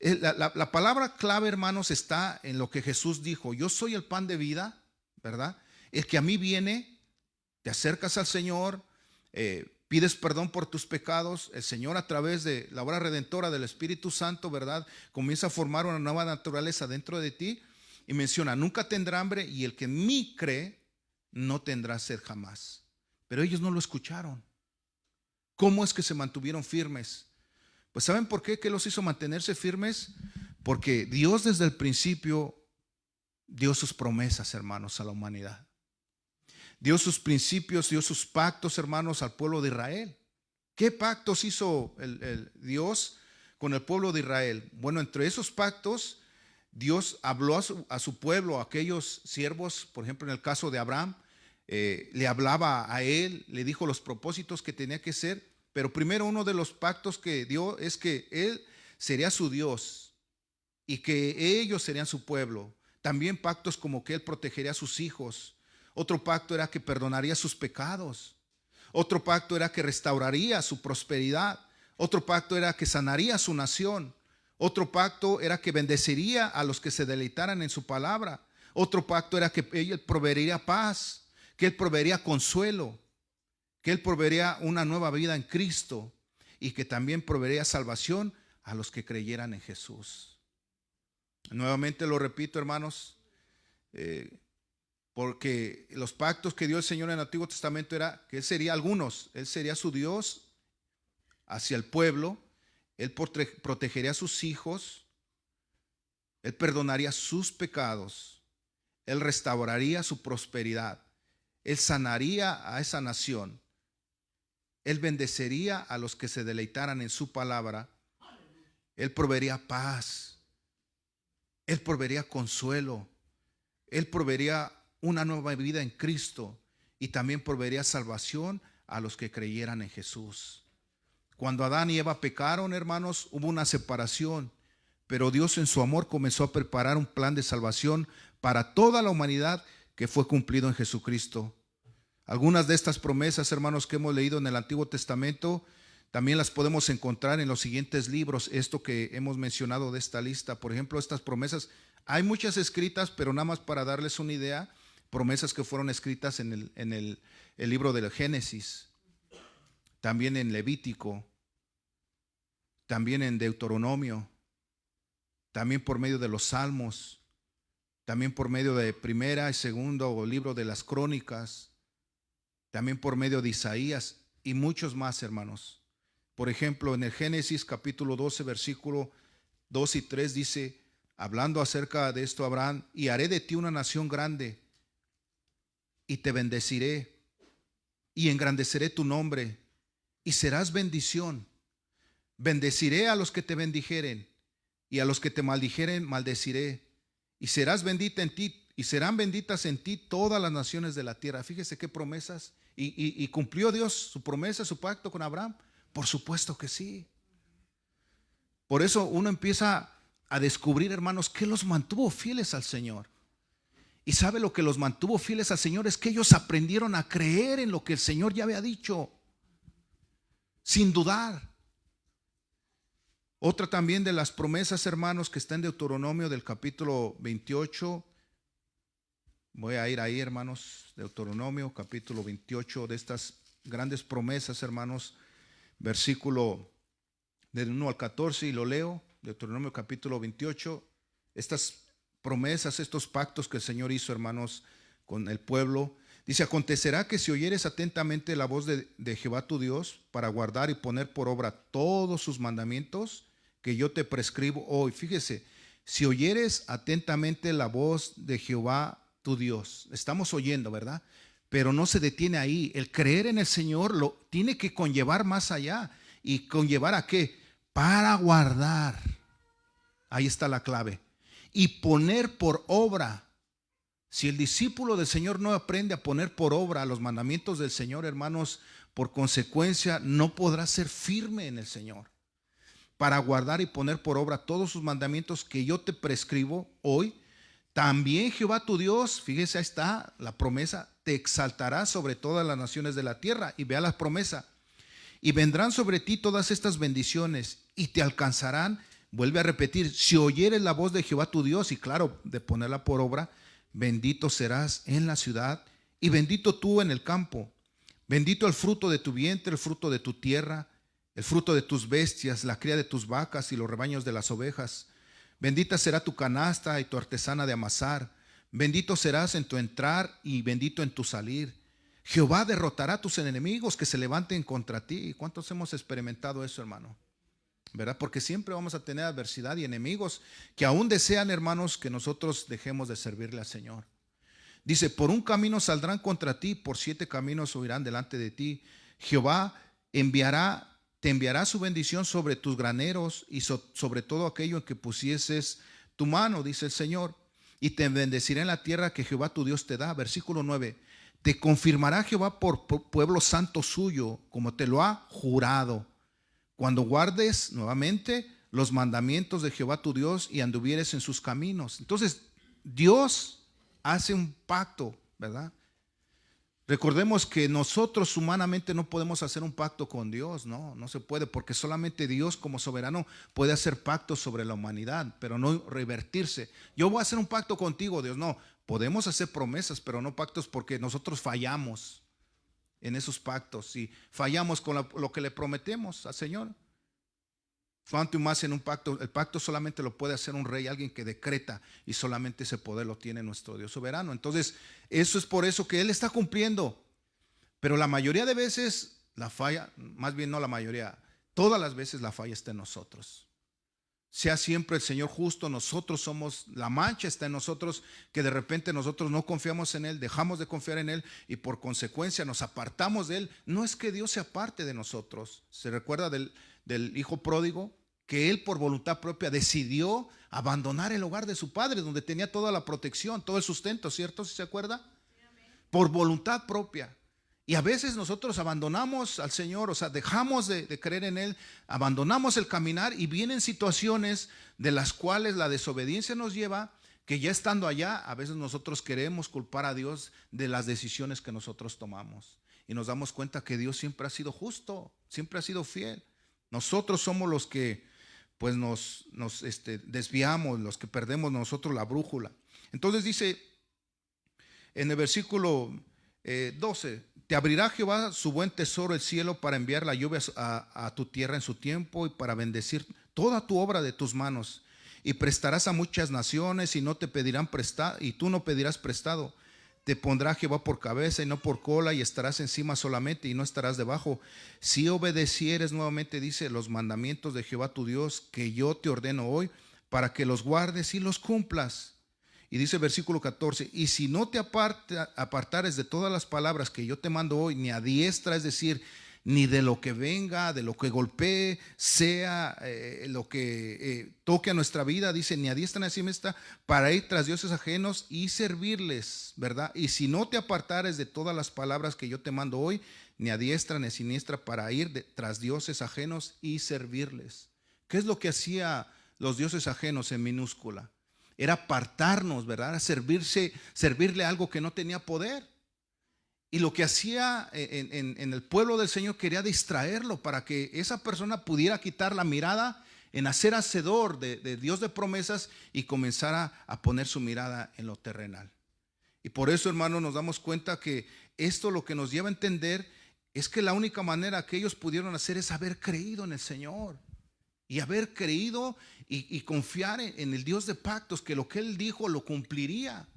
La palabra clave, hermanos, está en lo que Jesús dijo: yo soy el pan de vida, ¿verdad? El que a mí viene, te acercas al Señor, pides perdón por tus pecados, el Señor, a través de la obra redentora del Espíritu Santo, ¿verdad?, comienza a formar una nueva naturaleza dentro de ti, y menciona: nunca tendrá hambre, y el que en mí cree no tendrá sed jamás. Pero ellos no lo escucharon. ¿Cómo es que se mantuvieron firmes? Pues ¿saben por qué? ¿Qué los hizo mantenerse firmes? Porque Dios desde el principio dio sus promesas, hermanos, a la humanidad. Dio sus principios, dio sus pactos, hermanos, al pueblo de Israel. ¿Qué pactos hizo el Dios con el pueblo de Israel? Bueno, entre esos pactos, Dios habló a su pueblo, a aquellos siervos. Por ejemplo, en el caso de Abraham, le hablaba a él, le dijo los propósitos que tenía que ser. Pero primero, uno de los pactos que dio es que él sería su Dios y que ellos serían su pueblo. También pactos como que él protegería a sus hijos. Otro pacto era que perdonaría sus pecados. Otro pacto era que restauraría su prosperidad. Otro pacto era que sanaría su nación. Otro pacto era que bendeciría a los que se deleitaran en su palabra. Otro pacto era que él proveería paz, que él proveería consuelo, que él proveería una nueva vida en Cristo, y que también proveería salvación a los que creyeran en Jesús. Nuevamente lo repito, hermanos, porque los pactos que dio el Señor en el Antiguo Testamento era que él sería él sería su Dios hacia el pueblo, él protegería a sus hijos, él perdonaría sus pecados, él restauraría su prosperidad, él sanaría a esa nación. Él bendeciría a los que se deleitaran en su palabra. Él proveería paz. Él proveería consuelo. Él proveería una nueva vida en Cristo y también proveería salvación a los que creyeran en Jesús. Cuando Adán y Eva pecaron, hermanos, hubo una separación, pero Dios en su amor comenzó a preparar un plan de salvación para toda la humanidad que fue cumplido en Jesucristo. Algunas de estas promesas, hermanos, que hemos leído en el Antiguo Testamento, también las podemos encontrar en los siguientes libros, esto que hemos mencionado de esta lista. Por ejemplo, estas promesas, hay muchas escritas, pero nada más para darles una idea, promesas que fueron escritas en el libro del Génesis, también en Levítico, también en Deuteronomio, también por medio de los Salmos, también por medio de primera y segundo libro de las Crónicas, también por medio de Isaías y muchos más, hermanos. Por ejemplo, en el Génesis capítulo 12, versículo 2 y 3 dice, hablando acerca de esto Abraham, y haré de ti una nación grande, y te bendeciré, y engrandeceré tu nombre, y serás bendición. Bendeciré a los que te bendijeren, y a los que te maldijeren maldeciré, y serás bendita en ti, y serán benditas en ti todas las naciones de la tierra. Fíjese qué promesas. ¿Y cumplió Dios su promesa, su pacto con Abraham? Por supuesto que sí. Por eso uno empieza a descubrir, hermanos, que los mantuvo fieles al Señor. Y sabe lo que los mantuvo fieles al Señor es que ellos aprendieron a creer en lo que el Señor ya había dicho, sin dudar. Otra también de las promesas, hermanos, que está en Deuteronomio del capítulo 28. Voy a ir ahí, hermanos, Deuteronomio capítulo 28, de estas grandes promesas, hermanos, versículo del 1 al 14, y lo leo, Deuteronomio capítulo 28, estas promesas, estos pactos que el Señor hizo, hermanos, con el pueblo. Dice, acontecerá que si oyeres atentamente la voz de Jehová tu Dios, para guardar y poner por obra todos sus mandamientos que yo te prescribo hoy. Fíjese, si oyeres atentamente la voz de Jehová tu Dios, estamos oyendo, ¿verdad? Pero no se detiene ahí. El creer en el Señor lo tiene que conllevar más allá. ¿Y conllevar a qué? Para guardar. Ahí está la clave. Y poner por obra. Si el discípulo del Señor no aprende a poner por obra los mandamientos del Señor, hermanos, por consecuencia no podrá ser firme en el Señor. Para guardar y poner por obra todos sus mandamientos que yo te prescribo hoy, también Jehová tu Dios, fíjese, ahí está la promesa, te exaltará sobre todas las naciones de la tierra. Y vea la promesa. Y vendrán sobre ti todas estas bendiciones y te alcanzarán. Vuelve a repetir, si oyeres la voz de Jehová tu Dios, y claro, de ponerla por obra, bendito serás en la ciudad y bendito tú en el campo. Bendito el fruto de tu vientre, el fruto de tu tierra, el fruto de tus bestias, la cría de tus vacas y los rebaños de las ovejas. Bendita será tu canasta y tu artesana de amasar. Bendito serás en tu entrar y bendito en tu salir. Jehová derrotará a tus enemigos que se levanten contra ti. ¿Cuántos hemos experimentado eso, hermano? ¿Verdad? Porque siempre vamos a tener adversidad y enemigos que aún desean, hermanos, que nosotros dejemos de servirle al Señor. Dice, por un camino saldrán contra ti, por 7 caminos huirán delante de ti. Jehová te enviará su bendición sobre tus graneros y sobre todo aquello en que pusieses tu mano, dice el Señor. Y te bendecirá en la tierra que Jehová tu Dios te da. Versículo 9. Te confirmará Jehová por pueblo santo suyo, como te lo ha jurado, cuando guardes nuevamente los mandamientos de Jehová tu Dios y anduvieres en sus caminos. Entonces, Dios hace un pacto, ¿verdad? Recordemos que nosotros humanamente no podemos hacer un pacto con Dios, no se puede, porque solamente Dios como soberano puede hacer pactos sobre la humanidad, pero no revertirse. Yo voy a hacer un pacto contigo, Dios, no. Podemos hacer promesas, pero no pactos, porque nosotros fallamos en esos pactos y fallamos con lo que le prometemos al Señor. Cuanto más en un pacto, el pacto solamente lo puede hacer un rey, alguien que decreta, y solamente ese poder lo tiene nuestro Dios soberano. Entonces, eso es por eso que Él está cumpliendo. Pero la mayoría de veces la falla, más bien no la mayoría, todas las veces la falla está en nosotros. sea siempre el Señor justo. Nosotros somos, la mancha está en nosotros, que de repente nosotros no confiamos en Él, dejamos de confiar en Él y por consecuencia nos apartamos de Él. No es que Dios se aparte de nosotros. ¿Se recuerda del hijo pródigo? Que él por voluntad propia decidió abandonar el hogar de su padre, donde tenía toda la protección, todo el sustento, ¿cierto? ¿Sí se acuerda? Por voluntad propia. Y a veces nosotros abandonamos al Señor, o sea, dejamos de creer en Él, abandonamos el caminar y vienen situaciones de las cuales la desobediencia nos lleva, que ya estando allá, a veces nosotros queremos culpar a Dios de las decisiones que nosotros tomamos. Y nos damos cuenta que Dios siempre ha sido justo, siempre ha sido fiel. Nosotros somos los que pues nos desviamos, los que perdemos nosotros la brújula. Entonces dice en el versículo 12, te abrirá Jehová su buen tesoro, el cielo, para enviar la lluvia a tu tierra en su tiempo y para bendecir toda tu obra de tus manos. Y prestarás a muchas naciones y no te pedirán prestado, y tú no pedirás prestado. Te pondrá Jehová por cabeza y no por cola, y estarás encima solamente y no estarás debajo. Si obedecieres, nuevamente dice, los mandamientos de Jehová tu Dios, que yo te ordeno hoy, para que los guardes y los cumplas. Y dice el versículo 14, y si no te apartares de todas las palabras que yo te mando hoy, ni a diestra, es decir, ni de lo que venga, de lo que golpee, sea lo que toque a nuestra vida, dice, ni a diestra ni a siniestra, para ir tras dioses ajenos y servirles, ¿verdad? Y si no te apartares de todas las palabras que yo te mando hoy, ni a diestra ni a siniestra, para ir tras dioses ajenos y servirles. ¿Qué es lo que hacía los dioses ajenos en minúscula? Era apartarnos, ¿verdad? Era servirle algo que no tenía poder. Y lo que hacía en el pueblo del Señor, quería distraerlo para que esa persona pudiera quitar la mirada en hacer hacedor de Dios de promesas y comenzara a poner su mirada en lo terrenal. Y por eso, hermanos, nos damos cuenta que esto lo que nos lleva a entender es que la única manera que ellos pudieron hacer es haber creído en el Señor. Y haber creído y confiar en el Dios de pactos, que lo que Él dijo lo cumpliría.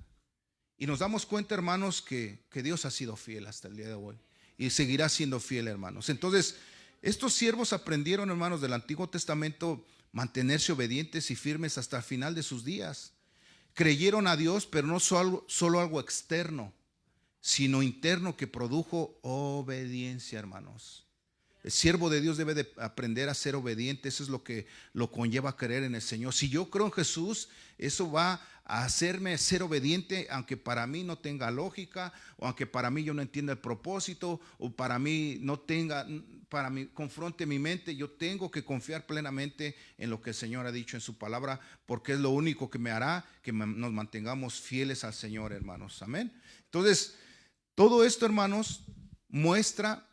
Y nos damos cuenta, hermanos, que Dios ha sido fiel hasta el día de hoy y seguirá siendo fiel, hermanos. Entonces, estos siervos aprendieron, hermanos, del Antiguo Testamento, mantenerse obedientes y firmes hasta el final de sus días. Creyeron a Dios, pero no solo algo externo, sino interno, que produjo obediencia, hermanos. El siervo de Dios debe de aprender a ser obediente. Eso es lo que lo conlleva a creer en el Señor. Si yo creo en Jesús, eso va a hacerme ser obediente, aunque para mí no tenga lógica, o aunque para mí yo no entienda el propósito, o para mí no tenga, para mí confronte mi mente. Yo tengo que confiar plenamente en lo que el Señor ha dicho en su palabra, porque es lo único que me hará que nos mantengamos fieles al Señor, hermanos. Amén. Entonces, todo esto, hermanos, muestra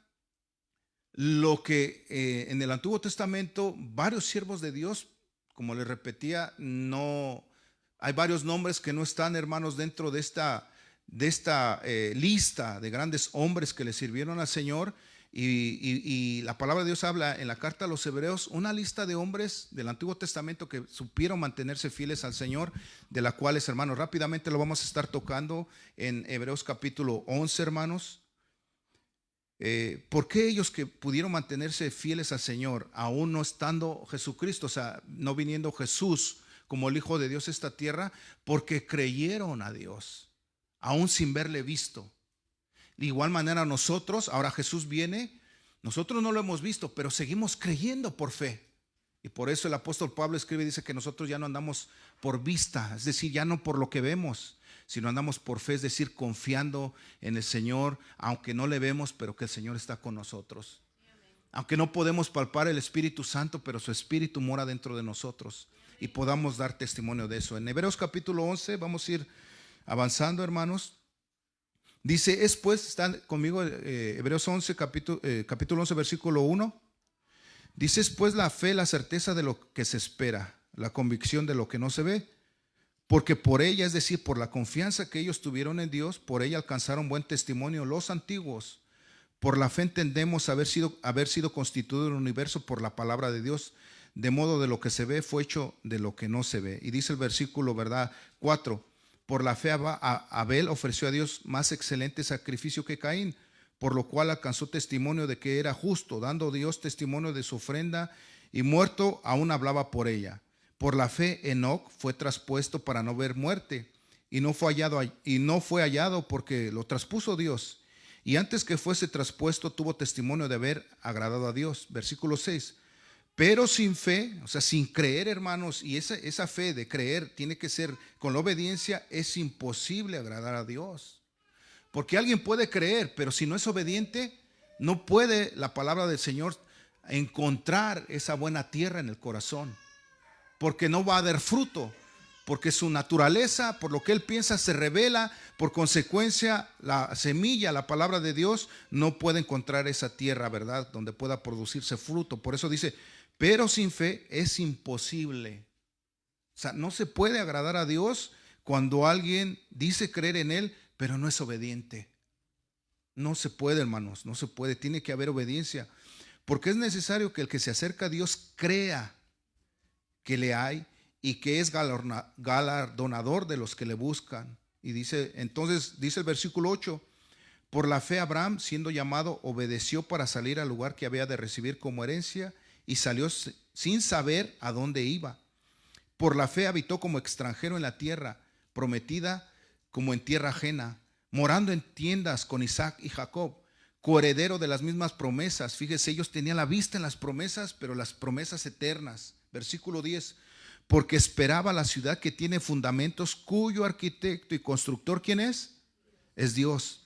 lo que en el Antiguo Testamento varios siervos de Dios, como les repetía, no hay varios nombres que no están, hermanos, dentro de esta lista de grandes hombres que le sirvieron al Señor. Y la palabra de Dios habla en la carta a los Hebreos una lista de hombres del Antiguo Testamento que supieron mantenerse fieles al Señor, de la cuales, hermanos, rápidamente lo vamos a estar tocando en Hebreos capítulo 11, hermanos. ¿Por qué ellos que pudieron mantenerse fieles al Señor, aún no estando Jesucristo, o sea, no viniendo Jesús como el Hijo de Dios a esta tierra? Porque creyeron a Dios, aún sin verle visto. De igual manera nosotros, ahora Jesús viene, nosotros no lo hemos visto, pero seguimos creyendo por fe. Y por eso el apóstol Pablo escribe y dice que nosotros ya no andamos por vista, es decir, ya no por lo que vemos, sino andamos por fe, es decir, confiando en el Señor, aunque no le vemos, pero que el Señor está con nosotros. Aunque no podemos palpar el Espíritu Santo, pero su Espíritu mora dentro de nosotros y podamos dar testimonio de eso. En Hebreos capítulo 11, vamos a ir avanzando, hermanos. Dice, están conmigo, Hebreos 11, capítulo 11, versículo 1. Dice, es pues la fe, la certeza de lo que se espera, la convicción de lo que no se ve. Porque por ella, es decir, por la confianza que ellos tuvieron en Dios, por ella alcanzaron buen testimonio los antiguos. Por la fe entendemos haber sido constituido el universo por la palabra de Dios, de modo de lo que se ve fue hecho de lo que no se ve. Y dice el versículo, ¿verdad? 4. Por la fe Abel ofreció a Dios más excelente sacrificio que Caín, por lo cual alcanzó testimonio de que era justo, dando Dios testimonio de su ofrenda, y muerto aún hablaba por ella. Por la fe, Enoc fue traspuesto para no ver muerte, y no fue hallado porque lo traspuso Dios. Y antes que fuese traspuesto, tuvo testimonio de haber agradado a Dios. Versículo 6. Pero sin fe, o sea, sin creer, hermanos, y esa fe de creer tiene que ser con la obediencia, es imposible agradar a Dios. Porque alguien puede creer, pero si no es obediente, no puede la palabra del Señor encontrar esa buena tierra en el corazón. Porque no va a dar fruto, porque su naturaleza, por lo que él piensa, se revela. Por consecuencia, la semilla, la palabra de Dios, no puede encontrar esa tierra, ¿verdad?, donde pueda producirse fruto. Por eso dice, pero sin fe es imposible. O sea, no se puede agradar a Dios cuando alguien dice creer en Él, pero no es obediente. No se puede, hermanos, no se puede. Tiene que haber obediencia, porque es necesario que el que se acerca a Dios crea que le hay y que es galardonador de los que le buscan. Y dice, entonces, dice el versículo 8, por la fe Abraham, siendo llamado, obedeció para salir al lugar que había de recibir como herencia, y salió sin saber a dónde iba. Por la fe habitó como extranjero en la tierra prometida, como en tierra ajena, morando en tiendas con Isaac y Jacob, coheredero de las mismas promesas. Fíjese, ellos tenían la vista en las promesas, pero las promesas eternas. Versículo 10, porque esperaba la ciudad que tiene fundamentos, cuyo arquitecto y constructor, ¿quién es? Es Dios.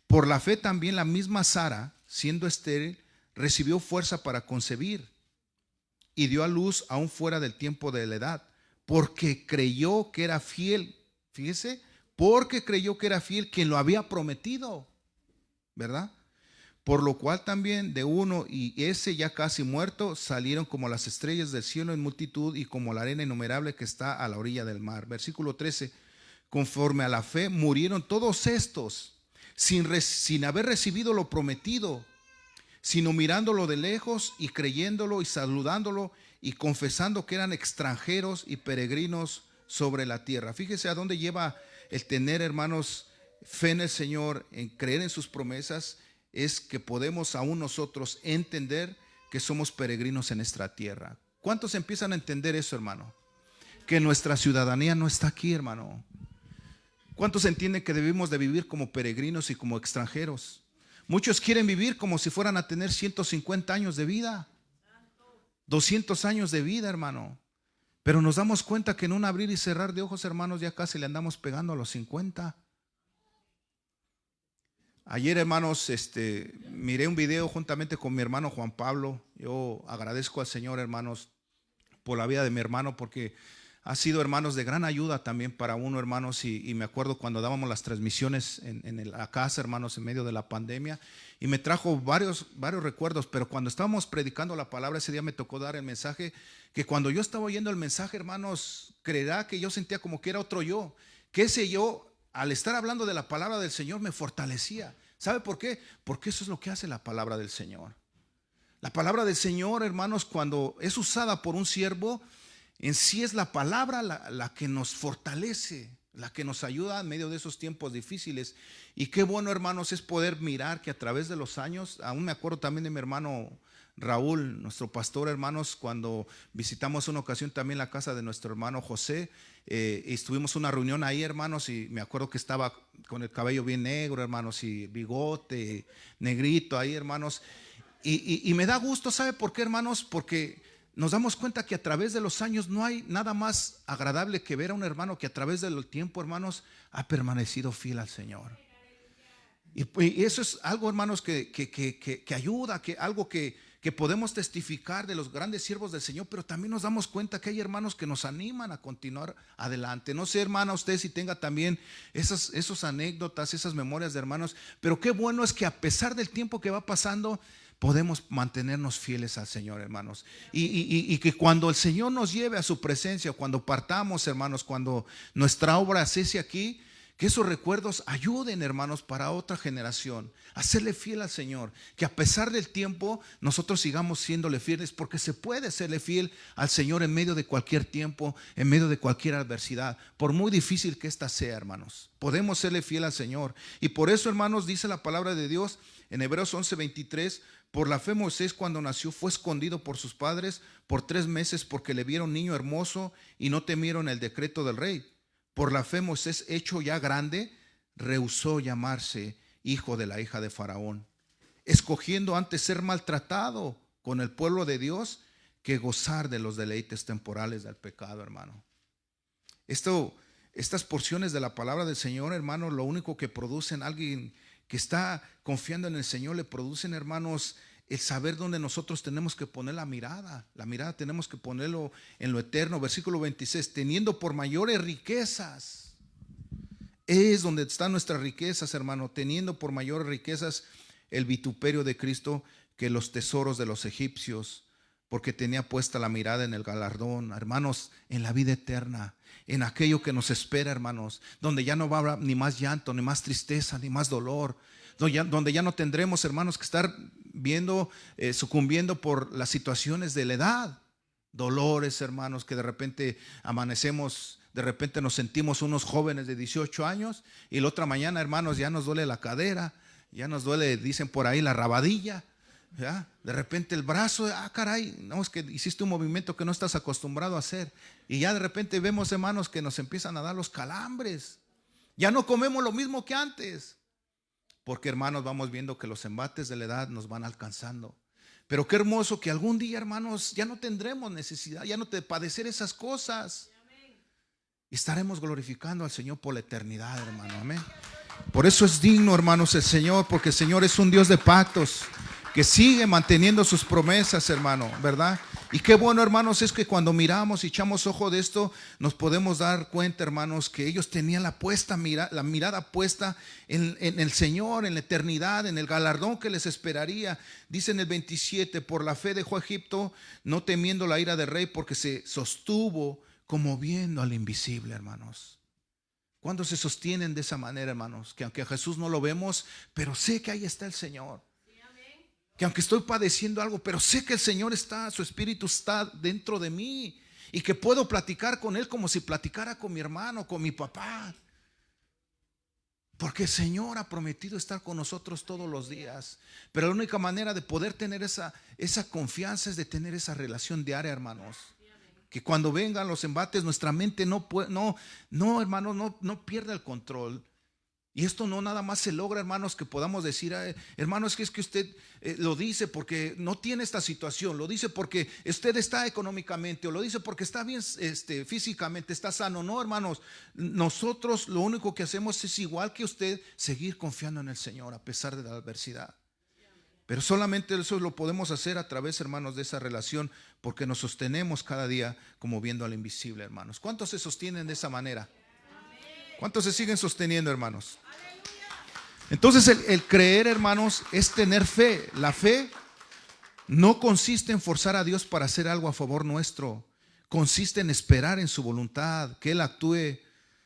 Por la fe también la misma Sara, siendo estéril, recibió fuerza para concebir y dio a luz aún fuera del tiempo de la edad, porque creyó que era fiel. Fíjese, porque creyó que era fiel quien lo había prometido, ¿verdad? Por lo cual también de uno y ese ya casi muerto salieron como las estrellas del cielo en multitud y como la arena innumerable que está a la orilla del mar. Versículo 13, conforme a la fe murieron todos estos sin haber recibido lo prometido, sino mirándolo de lejos y creyéndolo y saludándolo y confesando que eran extranjeros y peregrinos sobre la tierra. Fíjese a dónde lleva el tener, hermanos, fe en el Señor, en creer en sus promesas. Es que podemos aún nosotros entender que somos peregrinos en esta tierra. ¿Cuántos empiezan a entender eso, hermano? Que nuestra ciudadanía no está aquí, hermano. ¿Cuántos entienden que debemos de vivir como peregrinos y como extranjeros? Muchos quieren vivir como si fueran a tener 150 años de vida, 200 años de vida, hermano. Pero nos damos cuenta que en un abrir y cerrar de ojos, hermanos, ya casi le andamos pegando a los 50. Ayer, hermanos, miré un video juntamente con mi hermano Juan Pablo. Yo agradezco al Señor, hermanos, por la vida de mi hermano, porque ha sido, hermanos, de gran ayuda también para uno, hermanos. Y me acuerdo cuando dábamos las transmisiones en la casa, hermanos, en medio de la pandemia, y me trajo varios recuerdos. Pero cuando estábamos predicando la palabra, ese día me tocó dar el mensaje, que cuando yo estaba oyendo el mensaje, hermanos, creerá que yo sentía como que era otro yo, que ese yo, al estar hablando de la palabra del Señor, me fortalecía. ¿Sabe por qué? Porque eso es lo que hace la palabra del Señor. La palabra del Señor, hermanos, cuando es usada por un siervo, en sí es la palabra la que nos fortalece, la que nos ayuda en medio de esos tiempos difíciles. Y qué bueno, hermanos, es poder mirar que a través de los años, aún me acuerdo también de mi hermano Raúl, nuestro pastor, hermanos, cuando visitamos una ocasión también la casa de nuestro hermano José, y estuvimos una reunión ahí, hermanos, y me acuerdo que estaba con el cabello bien negro, hermanos, y bigote negrito ahí, hermanos, y me da gusto. ¿Sabe por qué, hermanos? Porque nos damos cuenta que a través de los años no hay nada más agradable que ver a un hermano que a través del tiempo, hermanos, ha permanecido fiel al Señor. Y eso es algo, hermanos, que ayuda, algo que podemos testificar de los grandes siervos del Señor, pero también nos damos cuenta que hay hermanos que nos animan a continuar adelante. No sé, hermana, usted si tenga también esas anécdotas, esas memorias de hermanos, pero qué bueno es que a pesar del tiempo que va pasando, podemos mantenernos fieles al Señor, hermanos. Y que cuando el Señor nos lleve a su presencia, cuando partamos, hermanos, cuando nuestra obra cese aquí, Que esos recuerdos ayuden, hermanos, para otra generación a serle fiel al Señor. Que a pesar del tiempo nosotros sigamos siéndole fieles, porque se puede serle fiel al Señor en medio de cualquier tiempo, en medio de cualquier adversidad, por muy difícil que ésta sea, hermanos. Podemos serle fiel al Señor. Y por eso, hermanos, dice la palabra de Dios en Hebreos 11:23: por la fe Moisés, cuando nació, fue escondido por sus padres por 3 meses, porque le vieron niño hermoso y no temieron el decreto del rey. Por la fe Moisés, hecho ya grande, rehusó llamarse hijo de la hija de Faraón, escogiendo antes ser maltratado con el pueblo de Dios que gozar de los deleites temporales del pecado, hermano. Estas porciones de la palabra del Señor, hermano, lo único que producen alguien que está confiando en el Señor, le producen, hermanos, el saber dónde nosotros tenemos que poner la mirada. La mirada tenemos que ponerlo en lo eterno. Versículo 26: teniendo por mayores riquezas. Es donde están nuestras riquezas, hermano. Teniendo por mayores riquezas el vituperio de Cristo que los tesoros de los egipcios, porque tenía puesta la mirada en el galardón, hermanos, en la vida eterna, en aquello que nos espera, hermanos, donde ya no va a haber ni más llanto, ni más tristeza, ni más dolor, donde ya no tendremos, hermanos, que estar sucumbiendo por las situaciones de la edad, dolores, hermanos, que de repente amanecemos, de repente nos sentimos unos jóvenes de 18 años y la otra mañana, hermanos, ya nos duele la cadera, ya nos duele, dicen por ahí, la rabadilla. ¿Ya? De repente el brazo, caray, no, es que hiciste un movimiento que no estás acostumbrado a hacer. Y ya de repente vemos, hermanos, que nos empiezan a dar los calambres. Ya no comemos lo mismo que antes, porque, hermanos, vamos viendo que los embates de la edad nos van alcanzando. Pero qué hermoso que algún día, hermanos, ya no tendremos necesidad, ya no de padecer esas cosas. Y estaremos glorificando al Señor por la eternidad, hermano. Amén. Por eso es digno, hermanos, el Señor, porque el Señor es un Dios de pactos, que sigue manteniendo sus promesas, hermano, ¿verdad? Y qué bueno, hermanos, es que cuando miramos y echamos ojo de esto, nos podemos dar cuenta, hermanos, que ellos tenían la mirada puesta en el Señor, en la eternidad, en el galardón que les esperaría. Dice en el 27: por la fe dejó Egipto, no temiendo la ira del rey, porque se sostuvo como viendo al invisible, hermanos. ¿Cuándo se sostienen de esa manera, hermanos? Que aunque a Jesús no lo vemos, pero sé que ahí está el Señor. Que aunque estoy padeciendo algo, pero sé que el Señor está, su Espíritu está dentro de mí, y que puedo platicar con Él como si platicara con mi hermano, con mi papá, porque el Señor ha prometido estar con nosotros todos los días. Pero la única manera de poder tener esa confianza es de tener esa relación diaria, hermanos. Que cuando vengan los embates, nuestra mente no pierda el control. Y esto no nada más se logra, hermanos, que podamos decir, hermanos, es que usted lo dice porque no tiene esta situación, lo dice porque usted está económicamente, o lo dice porque está bien físicamente, está sano. No, hermanos, nosotros lo único que hacemos es, igual que usted, seguir confiando en el Señor a pesar de la adversidad. Pero solamente eso lo podemos hacer a través, hermanos, de esa relación, porque nos sostenemos cada día como viendo al invisible, hermanos. ¿Cuántos se sostienen de esa manera? ¿Cuántos se siguen sosteniendo, hermanos? Entonces el creer, hermanos, es tener fe. La fe no consiste en forzar a Dios para hacer algo a favor nuestro. Consiste en esperar en su voluntad, que Él actúe.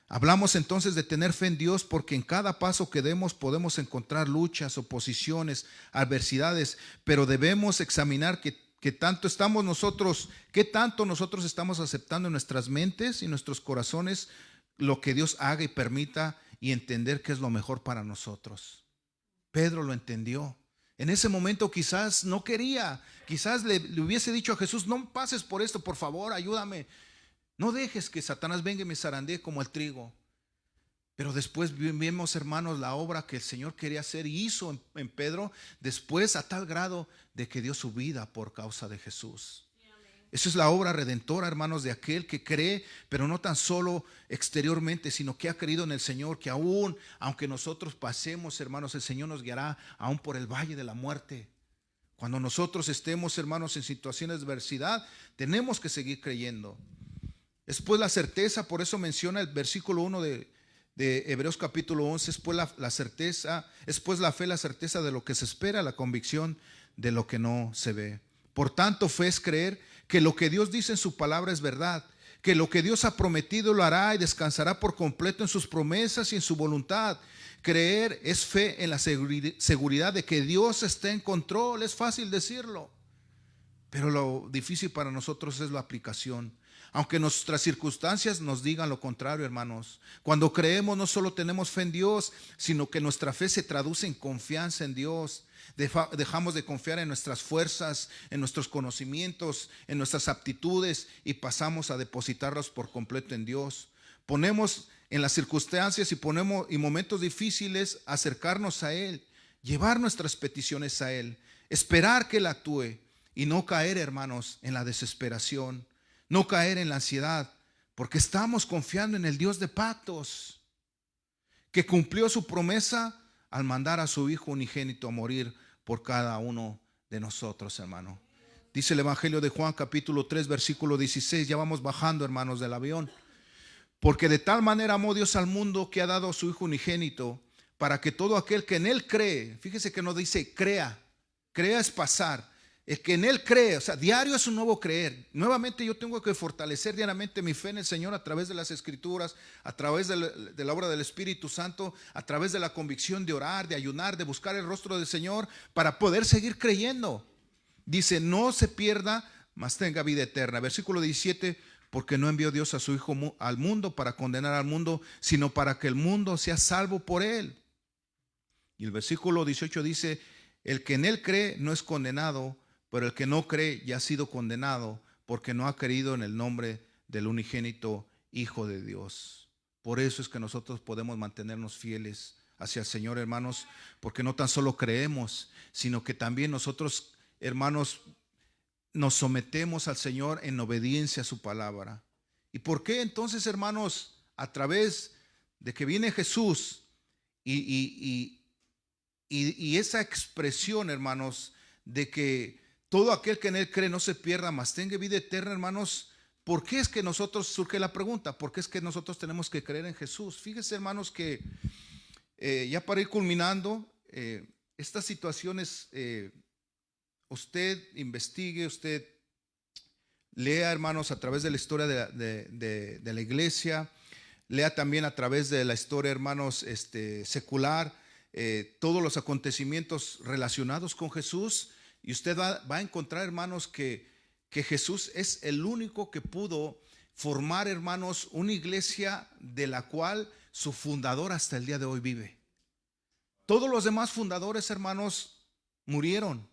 Hablamos entonces de tener fe en Dios, porque en cada paso que demos podemos encontrar luchas, oposiciones, adversidades, pero debemos examinar qué tanto nosotros estamos aceptando en nuestras mentes y nuestros corazones lo que Dios haga y permita, y entender que es lo mejor para nosotros. Pedro lo entendió. En ese momento quizás no quería, quizás le hubiese dicho a Jesús: no pases por esto, por favor, ayúdame. No dejes que Satanás venga y me zarandee como el trigo. Pero después vemos, hermanos, la obra que el Señor quería hacer y hizo en Pedro, después a tal grado de que dio su vida por causa de Jesús. Esa es la obra redentora, hermanos, de aquel que cree, pero no tan solo exteriormente, sino que ha creído en el Señor, que aún, aunque nosotros pasemos, hermanos, el Señor nos guiará aún por el valle de la muerte. Cuando nosotros estemos, hermanos, en situaciones de adversidad, tenemos que seguir creyendo. Después la certeza, por eso menciona el versículo 1 de Hebreos capítulo 11, después la certeza, después la fe, la certeza de lo que se espera, la convicción de lo que no se ve. Por tanto, fe es creer que lo que Dios dice en su palabra es verdad, que lo que Dios ha prometido lo hará y descansará por completo en sus promesas y en su voluntad. Creer es fe en la seguridad de que Dios está en control. Es fácil decirlo, pero lo difícil para nosotros es la aplicación. Aunque nuestras circunstancias nos digan lo contrario, hermanos. Cuando creemos no solo tenemos fe en Dios, sino que nuestra fe se traduce en confianza en Dios. Dejamos de confiar en nuestras fuerzas, en nuestros conocimientos, en nuestras aptitudes y pasamos a depositarlos por completo en Dios. Ponemos en las circunstancias y momentos difíciles acercarnos a Él, llevar nuestras peticiones a Él, esperar que Él actúe y no caer, hermanos, en la desesperación, no caer en la ansiedad, porque estamos confiando en el Dios de pactos, que cumplió su promesa al mandar a su Hijo unigénito a morir por cada uno de nosotros, hermano. Dice el Evangelio de Juan capítulo 3 versículo 16, ya vamos bajando, hermanos, del avión. Porque de tal manera amó Dios al mundo que ha dado a su Hijo unigénito, para que todo aquel que en Él cree, fíjese que no dice crea es pasar, el que en Él cree, o sea, diario es un nuevo creer. Nuevamente yo tengo que fortalecer diariamente mi fe en el Señor a través de las Escrituras, a través de la obra del Espíritu Santo, a través de la convicción de orar, de ayunar, de buscar el rostro del Señor para poder seguir creyendo. Dice, no se pierda, mas tenga vida eterna. Versículo 17, porque no envió Dios a su Hijo al mundo para condenar al mundo, sino para que el mundo sea salvo por Él. Y el versículo 18 dice, el que en Él cree no es condenado, pero el que no cree ya ha sido condenado porque no ha creído en el nombre del unigénito Hijo de Dios. Por eso es que nosotros podemos mantenernos fieles hacia el Señor, hermanos, porque no tan solo creemos, sino que también nosotros, hermanos, nos sometemos al Señor en obediencia a su palabra. ¿Y por qué entonces, hermanos, a través de que viene Jesús y esa expresión, hermanos, de que todo aquel que en Él cree no se pierda, mas tenga vida eterna, hermanos? ¿Por qué es que nosotros, surge la pregunta, por qué es que nosotros tenemos que creer en Jesús? Fíjese, hermanos, que ya para ir culminando, estas situaciones, usted investigue, usted lea, hermanos, a través de la historia de la iglesia, lea también a través de la historia, hermanos, secular, todos los acontecimientos relacionados con Jesús. Y usted va a encontrar, hermanos, que Jesús es el único que pudo formar, hermanos, una iglesia de la cual su fundador hasta el día de hoy vive. Todos los demás fundadores, hermanos, murieron.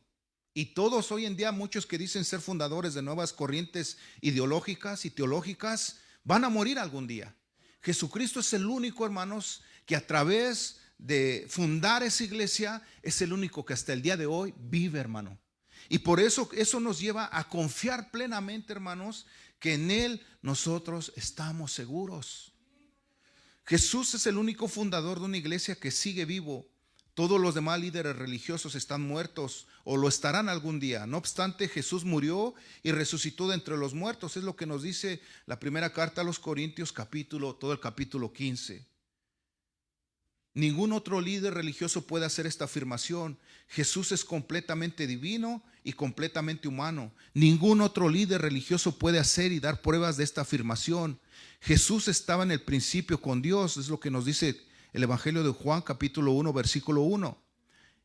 Y todos hoy en día, muchos que dicen ser fundadores de nuevas corrientes ideológicas y teológicas, van a morir algún día. Jesucristo es el único, hermanos, que a través de fundar esa iglesia es el único que hasta el día de hoy vive, hermano. Y por eso nos lleva a confiar plenamente, hermanos, que en Él nosotros estamos seguros. Jesús es el único fundador de una iglesia que sigue vivo. Todos los demás líderes religiosos están muertos o lo estarán algún día. No obstante, Jesús murió y resucitó de entre los muertos. Es lo que nos dice la primera carta a los Corintios, todo el capítulo 15. Ningún otro líder religioso puede hacer esta afirmación. Jesús es completamente divino y completamente humano. Ningún otro líder religioso puede hacer y dar pruebas de esta afirmación. Jesús estaba en el principio con Dios, es lo que nos dice el Evangelio de Juan capítulo 1 versículo 1.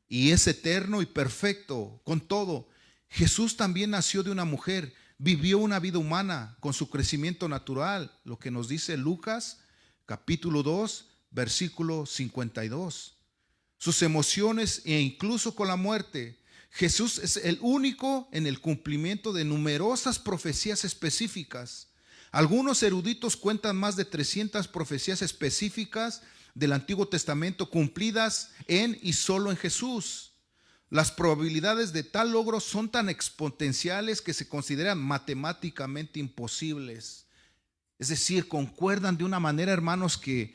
Y es eterno y perfecto con todo. Jesús también nació de una mujer, vivió una vida humana con su crecimiento natural, lo que nos dice Lucas capítulo 2 versículo 52. Sus emociones e incluso con la muerte. Jesús es el único en el cumplimiento de numerosas profecías específicas. Algunos eruditos cuentan más de 300 profecías específicas del Antiguo Testamento cumplidas en y solo en Jesús. Las probabilidades de tal logro son tan exponenciales que se consideran matemáticamente imposibles. Es decir, concuerdan de una manera, hermanos, que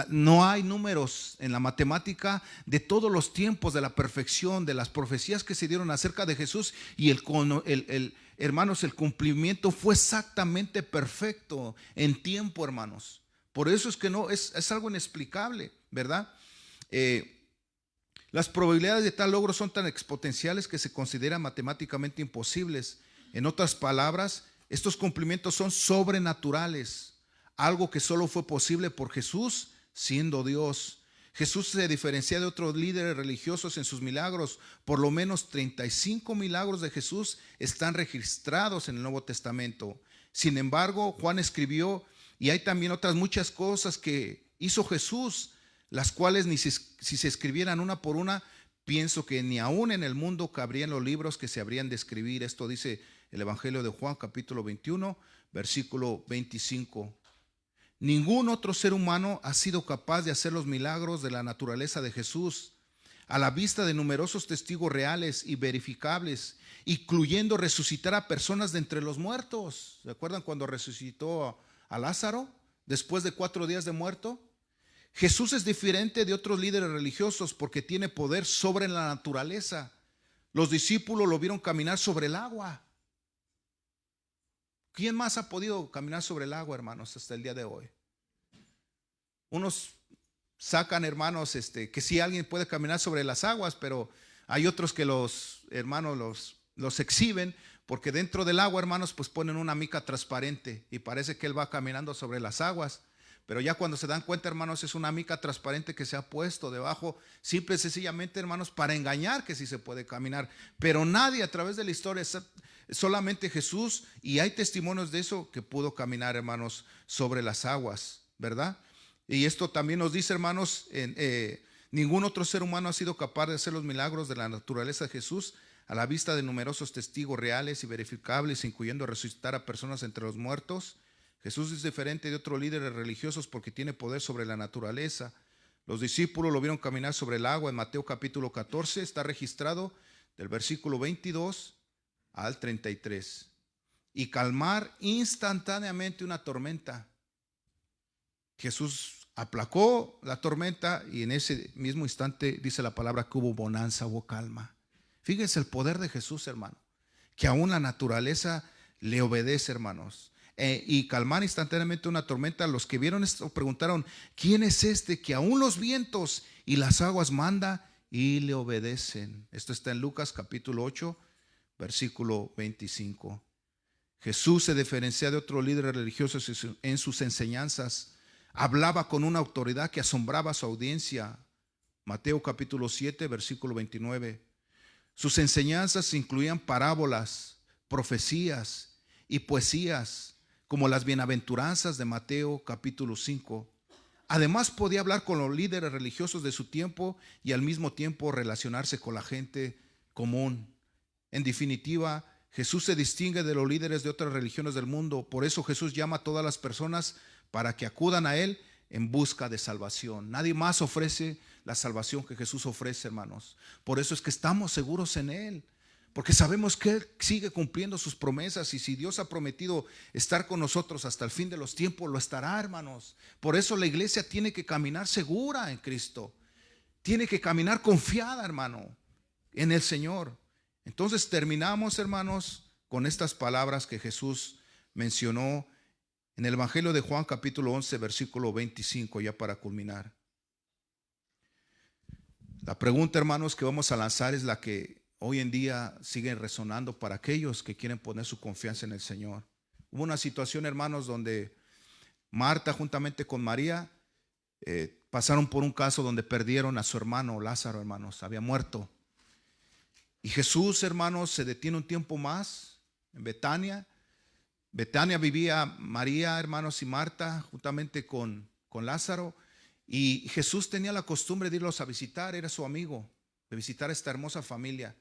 no hay números en la matemática de todos los tiempos de la perfección, de las profecías que se dieron acerca de Jesús, y hermanos, el cumplimiento fue exactamente perfecto en tiempo, hermanos. Por eso es que no es algo inexplicable, ¿verdad? Las probabilidades de tal logro son tan exponenciales que se consideran matemáticamente imposibles. En otras palabras, Estos cumplimientos son sobrenaturales, algo que solo fue posible por Jesús siendo Dios. Jesús se diferencia de otros líderes religiosos en sus milagros. Por lo menos 35 milagros de Jesús están registrados en el Nuevo Testamento. Sin embargo, Juan escribió, y hay también otras muchas cosas que hizo Jesús, las cuales ni si se escribieran una por una, pienso que ni aún en el mundo cabrían los libros que se habrían de escribir. Esto dice el Evangelio de Juan, capítulo 21, versículo 25. Ningún otro ser humano ha sido capaz de hacer los milagros de la naturaleza de Jesús, a la vista de numerosos testigos reales y verificables, incluyendo resucitar a personas de entre los muertos. ¿Se acuerdan cuando resucitó a Lázaro después de 4 días de muerto? Jesús es diferente de otros líderes religiosos porque tiene poder sobre la naturaleza. Los discípulos lo vieron caminar sobre el agua. ¿Quién más ha podido caminar sobre el agua, hermanos, hasta el día de hoy? Unos sacan, hermanos, que sí alguien puede caminar sobre las aguas, pero hay otros que los hermanos los exhiben, porque dentro del agua, hermanos, pues ponen una mica transparente y parece que él va caminando sobre las aguas. Pero ya cuando se dan cuenta, hermanos, es una mica transparente que se ha puesto debajo, simple y sencillamente, hermanos, para engañar que sí se puede caminar. Pero nadie a través de la historia, solamente Jesús, y hay testimonios de eso, que pudo caminar, hermanos, sobre las aguas, ¿verdad? Y esto también nos dice, hermanos, ningún otro ser humano ha sido capaz de hacer los milagros de la naturaleza de Jesús a la vista de numerosos testigos reales y verificables, incluyendo resucitar a personas entre los muertos. Jesús es diferente de otros líderes religiosos porque tiene poder sobre la naturaleza. Los discípulos lo vieron caminar sobre el agua en Mateo capítulo 14, está registrado del versículo 22 al 33. Y calmar instantáneamente una tormenta. Jesús aplacó la tormenta y en ese mismo instante dice la palabra que hubo bonanza, hubo calma. Fíjense el poder de Jesús, hermano, que aún la naturaleza le obedece, hermanos. Y calmar instantáneamente una tormenta. Los que vieron esto preguntaron: ¿quién es este que aún los vientos y las aguas manda y le obedecen? Esto está en Lucas capítulo 8, versículo 25. Jesús se diferencia de otros líderes religiosos en sus enseñanzas. Hablaba con una autoridad que asombraba a su audiencia. Mateo capítulo 7, versículo 29. Sus enseñanzas incluían parábolas, profecías y poesías, como las bienaventuranzas de Mateo capítulo 5. Además podía hablar con los líderes religiosos de su tiempo y al mismo tiempo relacionarse con la gente común. En definitiva, Jesús se distingue de los líderes de otras religiones del mundo. Por eso Jesús llama a todas las personas para que acudan a Él en busca de salvación. Nadie más ofrece la salvación que Jesús ofrece, hermanos. Por eso es que estamos seguros en Él, porque sabemos que Él sigue cumpliendo sus promesas, y si Dios ha prometido estar con nosotros hasta el fin de los tiempos, lo estará, hermanos. Por eso la iglesia tiene que caminar segura en Cristo, tiene que caminar confiada, hermano, en el Señor. Entonces terminamos, hermanos, con estas palabras que Jesús mencionó en el Evangelio de Juan capítulo 11, versículo 25, ya para culminar. La pregunta, hermanos, que vamos a lanzar es la que hoy en día sigue resonando para aquellos que quieren poner su confianza en el Señor. Hubo una situación, hermanos, donde Marta juntamente con María pasaron por un caso donde perdieron a su hermano Lázaro, hermanos, había muerto. Y Jesús, hermanos, se detiene un tiempo más en Betania. Betania vivía María, hermanos, y Marta juntamente con Lázaro. Y Jesús tenía la costumbre de irlos a visitar, era su amigo, de visitar a esta hermosa familia.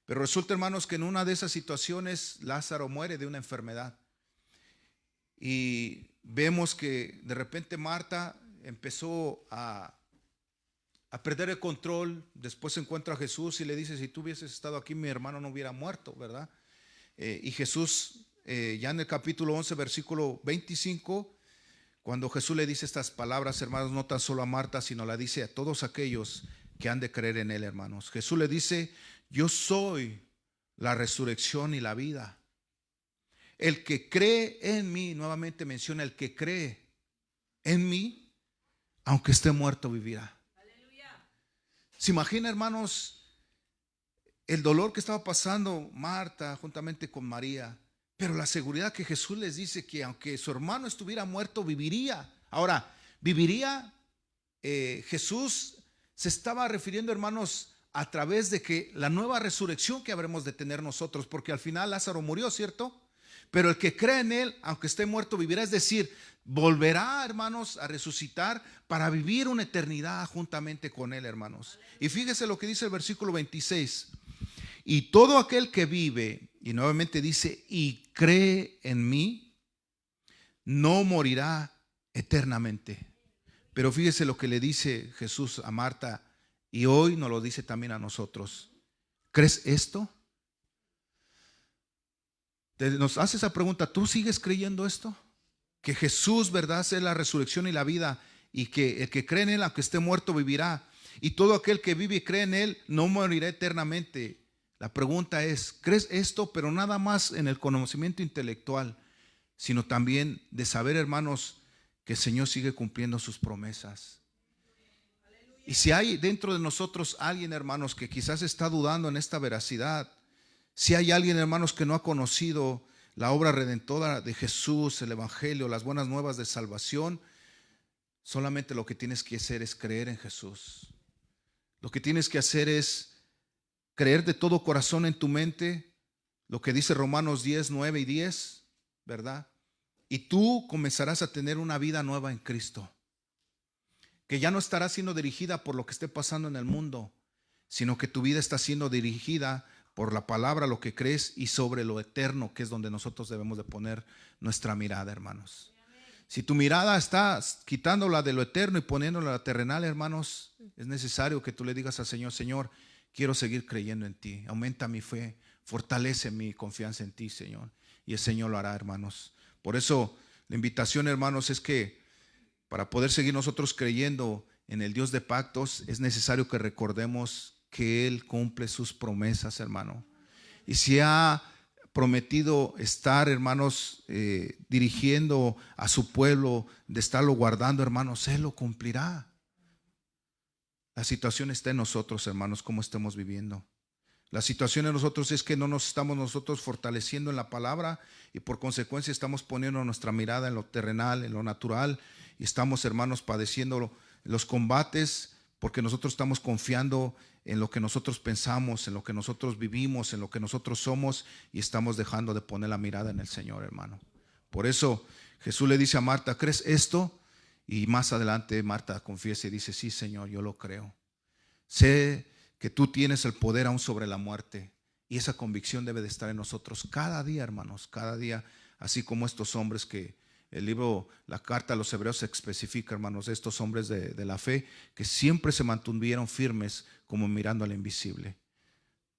Pero resulta, hermanos, que en una de esas situaciones Lázaro muere de una enfermedad. Y vemos que de repente Marta empezó a perder el control. Después se encuentra a Jesús y le dice: si tú hubieses estado aquí, mi hermano no hubiera muerto, ¿verdad? Y Jesús, ya en el capítulo 11, versículo 25, cuando Jesús le dice estas palabras, hermanos, no tan solo a Marta, sino la dice a todos aquellos que han de creer en Él, hermanos. Jesús le dice: yo soy la resurrección y la vida. El que cree en mí, nuevamente menciona, el que cree en mí, aunque esté muerto, vivirá. ¿Se imagina, hermanos, el dolor que estaba pasando Marta juntamente con María, Pero la seguridad que Jesús les dice que aunque su hermano estuviera muerto, viviría. Ahora, viviría, Jesús se estaba refiriendo, hermanos, a través de que la nueva resurrección que habremos de tener nosotros, porque al final Lázaro murió, ¿cierto? Pero el que cree en él, aunque esté muerto, vivirá, es decir, volverá, hermanos, a resucitar para vivir una eternidad juntamente con él, hermanos. Y fíjese lo que dice el versículo 26. Y todo aquel que vive, y nuevamente dice, y cree en mí, no morirá eternamente. Pero fíjese lo que le dice Jesús a Marta, y hoy nos lo dice también a nosotros. ¿Crees esto? Nos hace esa pregunta, ¿tú sigues creyendo esto? Que Jesús, verdad, es la resurrección y la vida, y que el que cree en él, aunque esté muerto, vivirá. Y todo aquel que vive y cree en él, no morirá eternamente. La pregunta es, ¿crees esto? Pero nada más en el conocimiento intelectual, sino también de saber, hermanos, que el Señor sigue cumpliendo sus promesas. Y si hay dentro de nosotros alguien, hermanos, que quizás está dudando en esta veracidad, si hay alguien, hermanos, que no ha conocido la obra redentora de Jesús, el Evangelio, las buenas nuevas de salvación, solamente lo que tienes que hacer es creer en Jesús. Lo que tienes que hacer es creer de todo corazón en tu mente lo que dice Romanos 10, 9 y 10, ¿verdad? Y tú comenzarás a tener una vida nueva en Cristo, que ya no estará siendo dirigida por lo que esté pasando en el mundo, sino que tu vida está siendo dirigida por la palabra, lo que crees, y sobre lo eterno, que es donde nosotros debemos de poner nuestra mirada, hermanos. Si tu mirada está quitándola de lo eterno y poniéndola a la terrenal, hermanos, es necesario que tú le digas al Señor, Señor, quiero seguir creyendo en ti, aumenta mi fe, fortalece mi confianza en ti, Señor, y el Señor lo hará, hermanos. Por eso la invitación, hermanos, es que para poder seguir nosotros creyendo en el Dios de pactos, es necesario que recordemos que Él cumple sus promesas, hermano. Y si ha prometido estar, hermanos, dirigiendo a su pueblo, de estarlo guardando, hermanos, Él lo cumplirá. La situación está en nosotros, hermanos, cómo estamos viviendo. La situación en nosotros es que no nos estamos nosotros fortaleciendo en la palabra, y por consecuencia estamos poniendo nuestra mirada en lo terrenal, en lo natural, y estamos, hermanos, padeciendo los combates porque nosotros estamos confiando en lo que nosotros pensamos, en lo que nosotros vivimos, en lo que nosotros somos, y estamos dejando de poner la mirada en el Señor, hermano. Por eso Jesús le dice a Marta, ¿crees esto? Y más adelante Marta confiesa y dice, sí, Señor, yo lo creo. Sé que tú tienes el poder aún sobre la muerte, y esa convicción debe de estar en nosotros cada día, hermanos, cada día, así como estos hombres que el libro, la carta a los hebreos se especifica, hermanos, estos hombres de la fe que siempre se mantuvieron firmes como mirando al invisible.